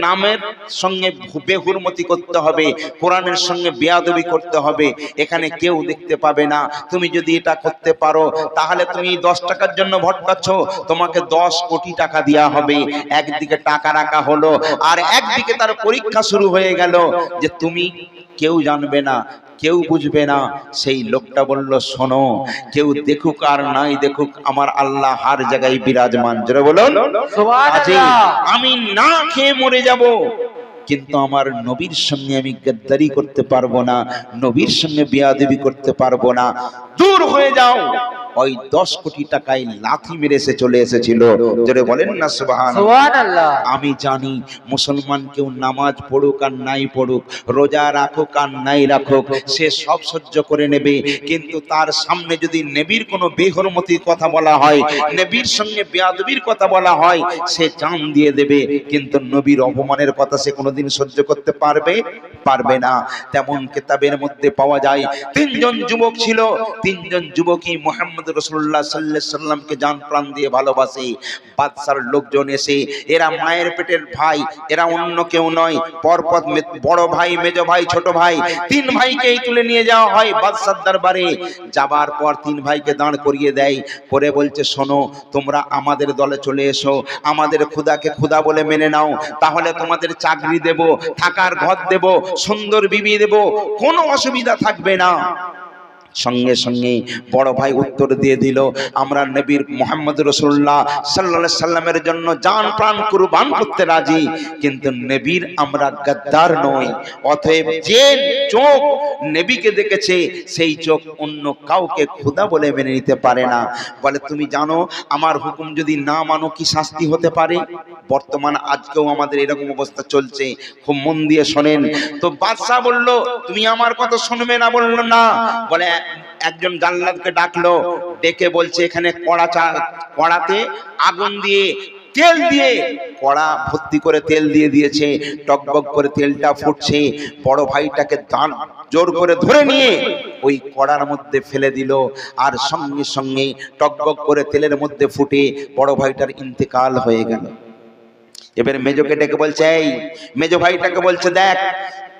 নামের সঙ্গে বেহুরমতি করতে হবে, কোরআনের সঙ্গে বেয়াদবি করতে হবে, এখানে কেউ দেখতে পাবে না। তুমি যদি এটা করতে পারো তাহলে তুমি 10 টাকার জন্য ভটকাচ্ছ, তোমাকে 10 কোটি টাকা দেওয়া হবে। একদিকে টাকা রাখা হলো, আর একদিকে তার পরীক্ষা শুরু হয়ে গেল যে তুমি কেউ জানবে না, কেউ বুঝবে না। সেই লোকটা বলল শোনো, কেউ দেখুক আর নাই দেখুক, আমার আল্লাহ হার জায়গায় বিরাজমান। জোরে বলুন সুবহানাল্লাহ। আমি না খেয়ে মরে যাব, কিন্তু আমার নবীর সঙ্গে আমি গদ্দারি করতে পারবো না, নবীর সঙ্গে বেয়াদবি করতে পারবো না, দূর হয়ে যাও। ওই 10 কোটি টাকায় লাথি মেরে সে চলে এসেছিল। জোরে বলেন না সুবহানাল্লাহ। আমি জানি মুসলমান কেউ নামাজ পড়ুক আর নাই পড়ুক, রোজা রাখুক আর নাই রাখুক, সে সব সহ্য করে নেবে, কিন্তু তার সামনে যদি নবীর কোনো বেহুরমতির কথা বলা হয়, নবীর সঙ্গে বেয়াদবির কথা বলা হয়, সে জান দিয়ে দেবে, কিন্তু নবীর অপমানের কথা সে কোনোদিন সহ্য করতে পারবে না। তেমন কিতাবের মধ্যে পাওয়া যায় 3 জন যুবক ছিল, 3 জন যুবকই মুহাম্মদ রাসূলুল্লাহ সাল্লাল্লাহু আলাইহি সাল্লামকে জান প্রাণ দিয়ে ভালোবাসে। বাদশার লোকজন এসে, এরা মায়ের পেটের ভাই, এরা অন্য কেউ নয়, পরপর বড় ভাই, মেজ ভাই, ছোট ভাই, 3 ভাইকেই তুলে নিয়ে যাওয়া হয় বাদশার দরবারে। যাবার পর 3 ভাইকে দাঁড় করিয়ে দেয়, করে বলছে শোনো, তোমরা আমাদের দলে চলে এসো, আমাদের খোদাকে খোদা বলে মেনে নাও, তাহলে তোমাদের চাকরি দেব, থাকার ঘর দেব, সুন্দর বিবি দেব, কোনো অসুবিধা থাকবে না। সঙ্গে সঙ্গে বড় ভাই উত্তর দিয়ে দিল, আমরা নবীর মুহাম্মদ রাসূলুল্লাহ সাল্লাল্লাহু আলাইহি সাল্লামের জন্য জান প্রাণ কুরবান করতে রাজি, কিন্তু নবীর আমরা গাদ্দার নই। অতএব যে চোখ নবীকে দেখেছে সেই চোখ অন্য কাউকে খোদা বলে মেনে নিতে পারে না। বলে তুমি জানো আমার হুকুম যদি না মানো কি শাস্তি হতে পারে? বর্তমান আজকেও আমাদের এরকম অবস্থা চলছে, খুব মন দিয়ে শোনেন। তো বাদশা বলল তুমি আমার কথা শুনবে না? বলল না। বলে একজন জাল্লাদকে ডাকলো, ডেকে বলছে এখানে কড়াতে আগুন দিয়ে তেল দিয়ে, কড়া ভর্তি করে তেল দিয়ে দিয়েছে, টকবক করে তেলটা ফুটছে, বড় ভাইটাকে জোর করে ধরে নিয়ে ওই কড়ার মধ্যে ফেলে দিল, আর সঙ্গে সঙ্গে টকবক করে তেলের মধ্যে ফুটে বড় ভাইটার ইন্তেকাল হয়ে গেল। এবার মেজোকে ডেকে বলছে, এই মেজো ভাইটাকে বলছে, দেখ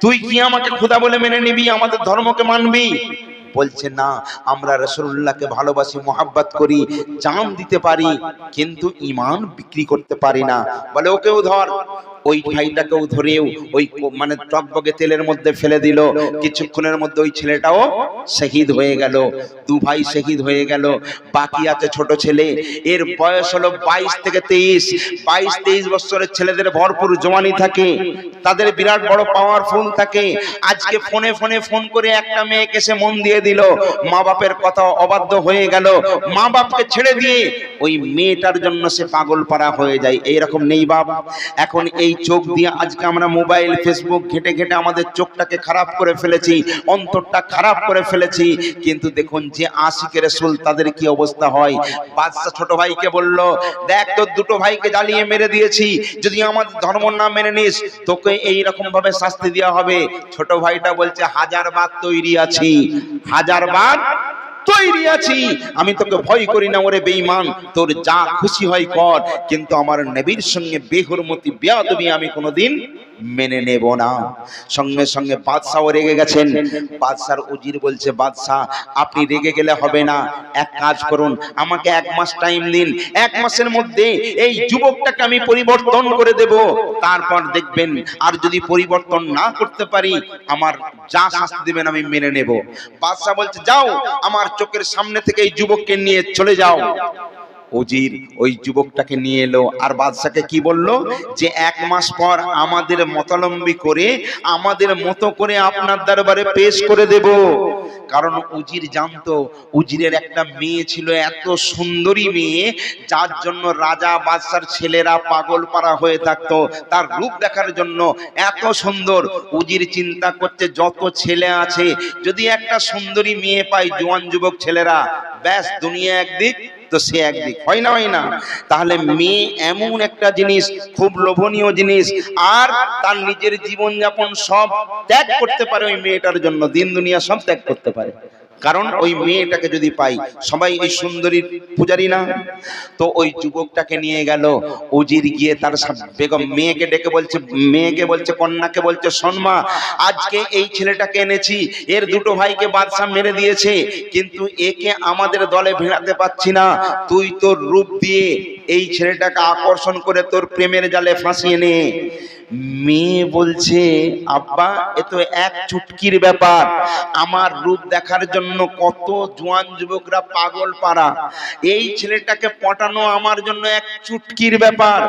তুই কি আমাকে খোদা বলে মেনে নিবি, আমাদের ধর্মকে মানবি? বলছে না, আমরা রাসূলুল্লাহকে ভালোবাসি, মহব্বত করি, জান দিতে পারি, কিন্তু ঈমান বিক্রি করতে পারি না। বলে ওকেও ধর। ওই ভাইটাকেও ধরেও ওই মানে টকবকে তেলের মধ্যে ফেলে দিল। কিছুক্ষণের মধ্যে ওই ছেলেটাও শহীদ হয়ে গেল। 2 ভাই শহীদ হয়ে গেল। বাকি আছে ছোট ছেলে, এর বয়স হলো 22 থেকে 23। 22-23 বছরের ছেলেদের ভরপুর জওয়ানি থাকে, তাদের বিরাট বড় পাওয়ারফুল থাকে। আজকে ফোনে ফোন করে একটা মেয়েকে সে মন দিয়ে দিল, মা বাপের কথা অবাধ্য হয়ে গেল, মা বাপকে ছেড়ে দিয়ে ওই মেয়েটার জন্য সে পাগল পারা হয়ে যায়। এইরকম নেই বাপ? এখন এই চোখ দিয়ে আজকে আমরা মোবাইল ফেসবুক ঘেটে ঘেটে আমাদের চোখটাকে খারাপ করে ফেলেছি, অন্তরটা খারাপ করে ফেলেছি। কিন্তু দেখুন যে আশিকে রাসূল তাদের কি অবস্থা হয়। বাদশা ছোট ভাইকে বলল, দেখ তোর 2টো ভাইকে জ্বালিয়ে মেরে দিয়েছি, যদি আমাদের ধর্ম না মেনে নিস তোকে এই রকম ভাবে শাস্তি দেওয়া হবে। ছোট ভাইটা বলছে 1000 বার তৈরি আছি, 1000 বার তৈরি আছি, আমি তোকে ভয় করি না। ওরে বেঈমান, তোর যা খুশি হয় কর, কিন্তু আমার নবীর সঙ্গে বেহুরমতি বেয়াদবি আমি কোনোদিন মেনে নেব না। সঙ্গে সঙ্গে বাদশাও রেগে গেছেন। বাদশার উজির বলছে, বাদশাহ আপনি রেগে গেলে হবে না, এক কাজ করুন, আমাকে 1 মাস টাইম দিন। 1 মাসের মধ্যে এই যুবকটাকে আমি পরিবর্তন করে দেব, তারপর দেখবেন, আর যদি পরিবর্তন না করতে পারি আমার যা শাস্তি দেবেন আমি মেনে নেব। বাদশাহ বলছে, যাও আমার চোখের সামনে থেকে এই যুবককে নিয়ে চলে যাও। উজির ওই যুবকটাকে নিয়ে এলো, আর বাদশাকে কি বললো, যে 1 মাস পর আমাদের মতালম্বী করে আমাদের মতো করে আপনার দরবারে পেশ করে দেব। কারণ উজির জানতো, উজিরের একটা মেয়ে ছিল, এত সুন্দরী মেয়ে, যার জন্য রাজা বাদশার ছেলেরা পাগল পারা হয়ে থাকতো তার রূপ দেখার জন্য। এত সুন্দর, উজির চিন্তা করছে যত ছেলে আছে যদি একটা সুন্দরী মেয়ে পাই, জওয়ান যুবক ছেলেরা, ব্যাস দুনিয়া একদিক তো সে একদিক, হয় না হয় না। তাহলে মেয়ে এমন একটা জিনিস, খুব লোভনীয় জিনিস, আর তার নিজের জীবনযাপন সব ত্যাগ করতে পারে ওই মেয়েটার জন্য, দিন দুনিয়া সব ত্যাগ করতে পারে। কারণ ওই মেয়েটাকে যদি পাই, সবাই এই সুন্দরীর পূজারি না। তো ওই যুবকটাকে নিয়ে গেল উজির, গিয়ে তার বেগম মেয়েকে ডেকে বলছে, মেয়েকে বলছে, কন্যাকে বলছে, শোন মা, আজকে এই ছেলেটাকে এনেছি, এর 2 ভাইকে বাদশা মেরে দিয়েছে, কিন্তু একে আমাদের দলে ভিড়াতে পাচ্ছি না, তুই তোর রূপ দিয়ে এই ছেলেটাকে আকর্ষণ করে তোর প্রেমের জালে ফাঁসিয়ে নে। মেয়ে বলছে, আব্বা এ তো এক চুটকির ব্যাপার, আমার রূপ দেখার জন্য কত জওয়ান যুবকরা পাগল পারা, এই ছেলেটাকে পটানো আমার জন্য এক চুটকির ব্যাপার।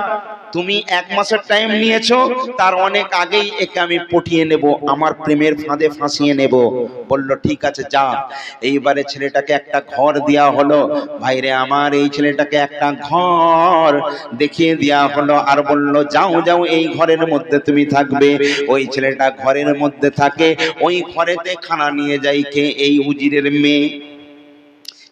তুমি 1 মাসের টাইম নিয়েছো, তার অনেক আগেই একে আমি পটিয়ে নেব, আমার প্রেমের ফাঁদে ফাঁসিয়ে নেব। বলল ঠিক আছে যা। এইবারে ছেলেটাকে একটা ঘর দেয়া হলো। ভাইরে আমার, এই ছেলেটাকে একটা ঘর দেখিয়ে দেয়া হলো, আর বলল যাও যাও এই ঘরের মধ্যে তুমি থাকবে। ওই ছেলেটা ঘরের মধ্যে থাকে, ওই ঘরেতে খানা নিয়ে যায় কে, এই উজিরের মেয়ে।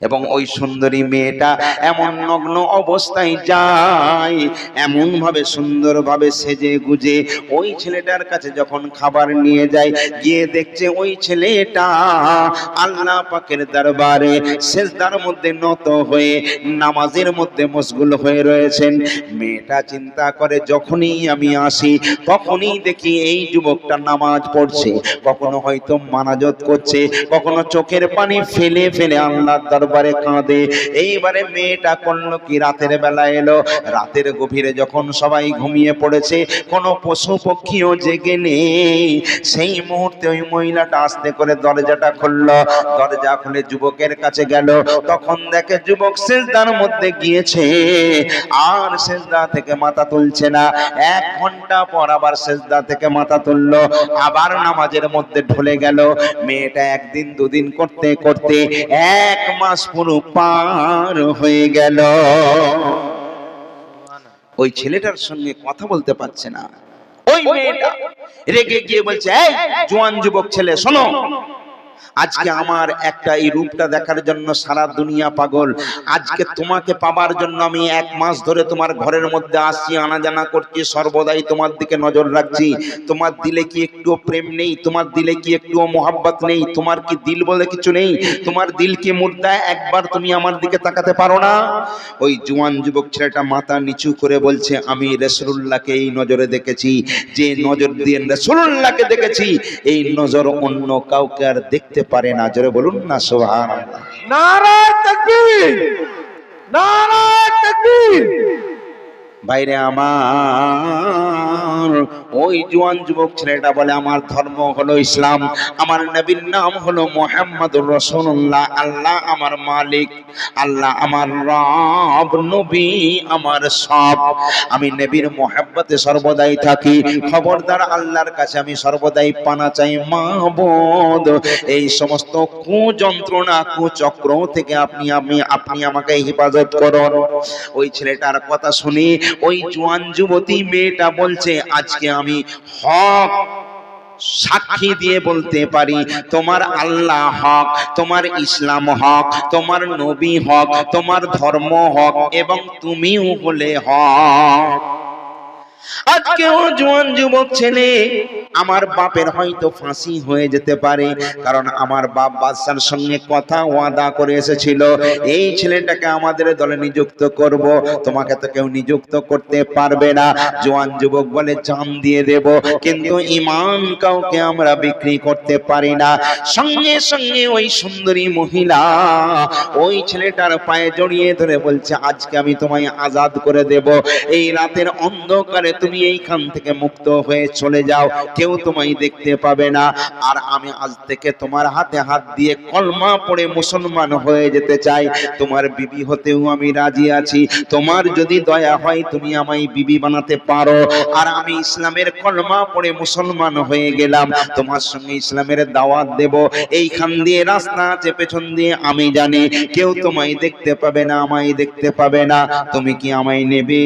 এবং ওই সুন্দরী মেয়েটা এমন নগ্ন অবস্থায় যায়, এমন ভাবে সুন্দর ভাবে সেজে গুজে ওই ছেলেটার কাছে যখন খাবার নিয়ে যায়, গিয়ে দেখছে ওই ছেলেটা আল্লাহ পাকের দরবারে সেজদার মধ্যে নত হয়ে নামাজের মধ্যে মশগুল হয়ে রয়েছেন। মেয়েটা চিন্তা করে, যখনই আমি আসি তখনই দেখি এই যুবকটা নামাজ পড়ছে, কখনো হয়তো মানাজত করছে, কখনো চোখের পানি ফেলে ফেলে আল্লাহর দরবারে কাঁদে। এইবারে মেয়েটা করলো কি, রাতের বেলা এলো, রাতের গভীরে যখন সবাই ঘুমিয়ে পড়েছে, কোনো পশু পক্ষীও জেগে নেই, সেই মুহূর্তে ওই মহিলাটা আস্তে করে দরজাটা খুললো। দরজা খুলে যুবকের কাছে গেল, তখন দেখে যুবক সেজদার মধ্যে গিয়েছে, আর সেজদা থেকে মাথা তুলছে না। 1 ঘন্টা পর আবার সেজদা থেকে মাথা তুললো, আবার নামাজের মধ্যে ঢলে গেল। মেয়েটা 1 দিন 2 দিন করতে করতে 1 মাস পুরো পার হয়ে গেল। ওই ছেলেটার সঙ্গে কথা বলতে পারছে না। ওই মেয়েটা রেগে গিয়ে বলছে, এই জওয়ান যুবক ছেলে শোনো, আজকে আমার একটা এই রূপটা দেখার জন্য সারা দুনিয়া পাগল, আজকে তোমাকে পাবার জন্য আমি 1 মাস ধরে তোমার ঘরের মধ্যে আসছি, আনাজানা করছি, সর্বদাই তোমার দিকে নজর রাখছি। তোমার দিলে কি একটুও প্রেম নেই? তোমার দিলে কি একটুও মোহাব্বত নেই? তোমার কি দিল বলে কিছু নেই? তোমার দিল কি মুর্দা? একবার তুমি আমার দিকে তাকাতে পারো না? ওই জওয়ান যুবক ছেলেটা মাথা নিচু করে বলছে, আমি রাসূলুল্লাহকে এই নজরে দেখেছি, যে নজর দিয়ে রাসূলুল্লাহকে দেখেছি, এই নজর অন্য কাউকে আর দেখতে পারে না। জোরে বলুন না সুবহানাল্লাহ। নারে তাকবীর, নারে তাকবীর। বাইরে আমার, ওই জওয়ান যুবক ছেলেটা বলে, আমার ধর্ম হলো ইসলাম, আমার নবীর নাম হলো মুহাম্মদুর রাসূলুল্লাহ, আল্লাহ আমার মালিক, আল্লাহ আমার রব, নবী আমার সব, আমি নবীর মুহাব্বতে সর্বদাই থাকি। খবরদার আল্লাহর কাছে আমি সর্বদাই পানা চাই, মাবুদ এই সমস্ত কুযন্ত্রণা কুচক্র থেকে আপনি আমাকে হেফাজত করুন। ওই ছেলেটার কথা শুনি ওই জওয়ান যুবতী মেয়েটা বলছে, আজকে আমি হক সাক্ষী দিয়ে বলতে পারি, তোমার আল্লাহ হক, তোমার ইসলাম হক, তোমার নবী হক, তোমার ধর্ম হক, এবং তুমিও হলে হক। আজকে ও জওয়ান যুবক ছেলে আমার বাপের হয়তো ফাঁসি হয়ে যেতে পারে, কারণ আমার বাপ বাদশার সঙ্গে কথা ওয়াদা করে এসেছিল এই ছেলেটাকে আমাদের দলে নিযুক্ত করব, তোমাকে তো কেউ নিযুক্ত করতে পারবে না। জওয়ান যুবক বলে জান দিয়ে দেব, কিন্তু ঈমান কাউকে আমরা বিক্রি করতে পারি না। সঙ্গে সঙ্গে ওই সুন্দরী মহিলা ওই ছেলেটার পায়ে জড়িয়ে ধরে বলছে, আজকে আমি তোমায় আজাদ করে দেব, এই রাতের অন্ধকারে তুমি এইখান থেকে মুক্ত হয়ে চলে যাও, কেউ তোমায় দেখতে পাবে না। আর আমি আজ থেকে তোমার হাতে হাত দিয়ে কলমা পড়ে মুসলমান হয়ে যেতে চাই, তোমার বিবি হতেও আমি রাজি আছি। তোমার যদি দয়া হয় তুমি আমায় বিবি বানাতে পারো, আর আমি ইসলামের কলমা পড়ে মুসলমান হয়ে গেলাম, তোমার সঙ্গে ইসলামের দাওয়াত দেব। এইখান দিয়ে রাস্তা আছে, পেছন দিয়ে আমি জানি, কেউ তোমায় দেখতে পাবে না, আমায় দেখতে পাবে না, তুমি কি আমায় নেবে?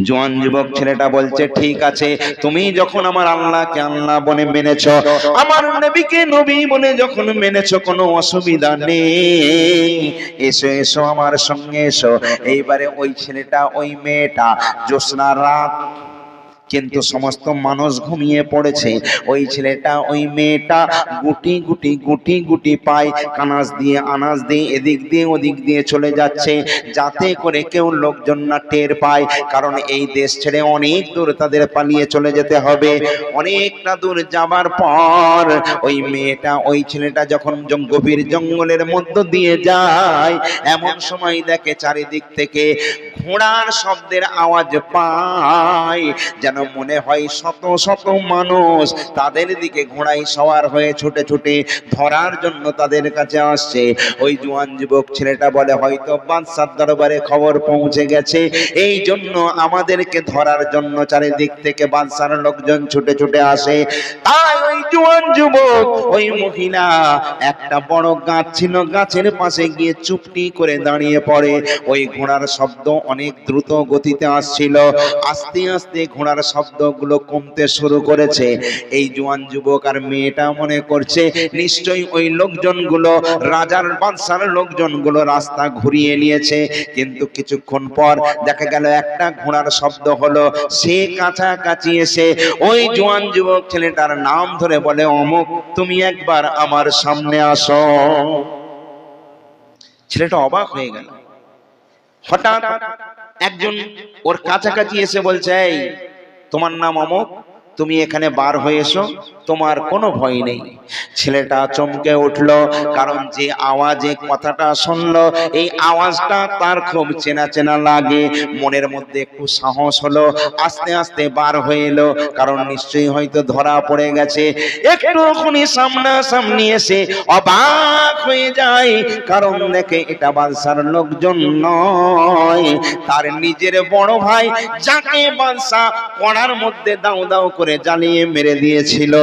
জওয়ান যুবক ছেলেটা বলছে, ঠিক আছে, তুমি যখন আমার আল্লাহকে আল্লাহ বলে মেনেছো, আমার নবীকে নবী বলে যখন মেনেছো, কোনো অসুবিধা নেই, এসো এসো আমার সঙ্গে এসো। এইবারে ওই ছেলেটা ওই মেয়েটা, জ্যোৎস্না রাত, কিন্তু সমস্ত মানুষ ঘুমিয়ে পড়েছে, ওই ছেলেটা ওই মেয়েটা গুটি গুটি গুটি গুটি পায় কানাস দিয়ে আনাজ দিয়ে এদিক দিয়ে ওদিক দিয়ে চলে যাচ্ছে, যাতে করে কেউ লোকজন না টের পায়, কারণ এই দেশ ছেড়ে অনেক দূর তাদের পালিয়ে চলে যেতে হবে। অনেকটা দূর যাবার পর ওই মেয়েটা ওই ছেলেটা যখন গভীর জঙ্গলের মধ্য দিয়ে যায়, এমন সময় দেখে চারিদিক থেকে ঘোড়ার শব্দের আওয়াজ পায়, যেন মনে হয় শত শত মানুষ তাদের দিকে ঘোড়ায় সওয়ার হয়ে ছুটে ছুটে ধরার জন্য তাদের কাছে আসছে। ওই জওয়ান যুবক ছেলেটা বলে, হয়তো বাদশার দরবারে খবর পৌঁছে গেছে, এই জন্য আমাদেরকে ধরার জন্য চারিদিক থেকে বাদশার লোকজন ছুটে ছুটে আসে। তাই ওই জওয়ান যুবক ওই মহিলা একটা বড় গাছ ছিল, গাছের পাশে গিয়ে চুপটি করে দাঁড়িয়ে পড়ে। ওই ঘোড়ার শব্দ অনেক দ্রুত গতিতে আসছিল, আস্তে আস্তে ঘোড়ার শব্দগুলো কমতে শুরু করেছে। এই জওয়ান যুবক আর মেয়েটা মনে করছে নিশ্চয়ই ওই লোকজনগুলো, রাজার বাদশার লোকজনগুলো রাস্তা ঘুরিয়ে নিয়েছে। কিন্তু কিছুক্ষণ পর দেখা গেল একটা ঘোড়ার শব্দ হলো, সে কাছাকাছি এসে ওই জওয়ান যুবক ছেলেটার নাম ধরে বলে, অমুক, তুমি একবার আমার সামনে আসো। ছেলেটা অবাক হয়ে গেল। হঠাৎ একজন ওর কাছাকাছি এসে বলছে, এই তোমার নাম অমুক, তুমি এখানে বার হয়ে এসো, তোমার কোনো ভয় নেই। ছেলেটা চমকে উঠলো, কারণ যে আওয়াজে কথাটা শুনলো এই আওয়াজটা তার খুব চেনা চেনা লাগে। মনের মধ্যে একটু সাহস হলো, আস্তে আস্তে বার হয়ে এলো, কারণ নিশ্চয়ই হয়তো ধরা পড়ে গেছে। একটুখানি সামনাসামনি এসে অবাক হয়ে যায়, কারণ দেখে এটা বাদশার লোকজন নয়, তার নিজের বড় ভাই, যাকে বাদশা কড়ার মধ্যে দাও দাও করে জ্বালিয়ে মেরে দিয়েছিল,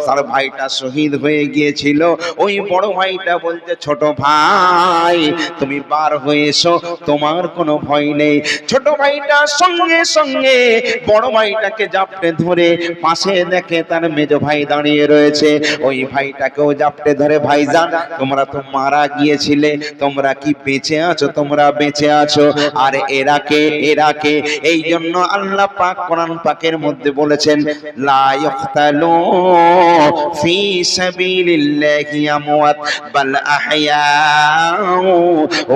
তার ভাইটা শহীদ হয়ে গিয়েছিল। ওই বড় ভাইটা বলতে, ছোট ভাই তুমি বার হয়ে এসো, তোমার কোনো ভয় নেই। ছোট ভাইটা সঙ্গে সঙ্গে বড় ভাইটাকে জাপটে ধরে, পাশে দেখে তার মেজো ভাই দাঁড়িয়ে রয়েছে, ওই ভাইটাকেও জাপটে ধরে, ভাইজান তোমরা তো মারা গিয়েছিলে, তোমরা কি বেঁচে আছো? তোমরা বেঁচে আছো। আর এরাকে এরাকে এই জন্য আল্লাহ পাক কোরআন পাকের মধ্যে বলেছেন, লা ইখতালু ফি সাবিলিল্লাহি আমওয়াত বাল আহইয়াউ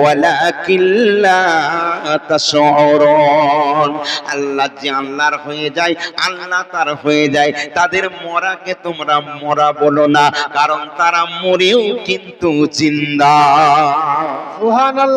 ওয়ালাকিন লা তাশউরুন। আল্লাহ যে আল্লাহর হয়ে যায়, আল্লাহ তার হয়ে যায়, তাদের মরাকে তোমরা মরা বলো না, কারণ তারা মরেও কিন্তু জিন্দা। সুবহানাল্লাহ।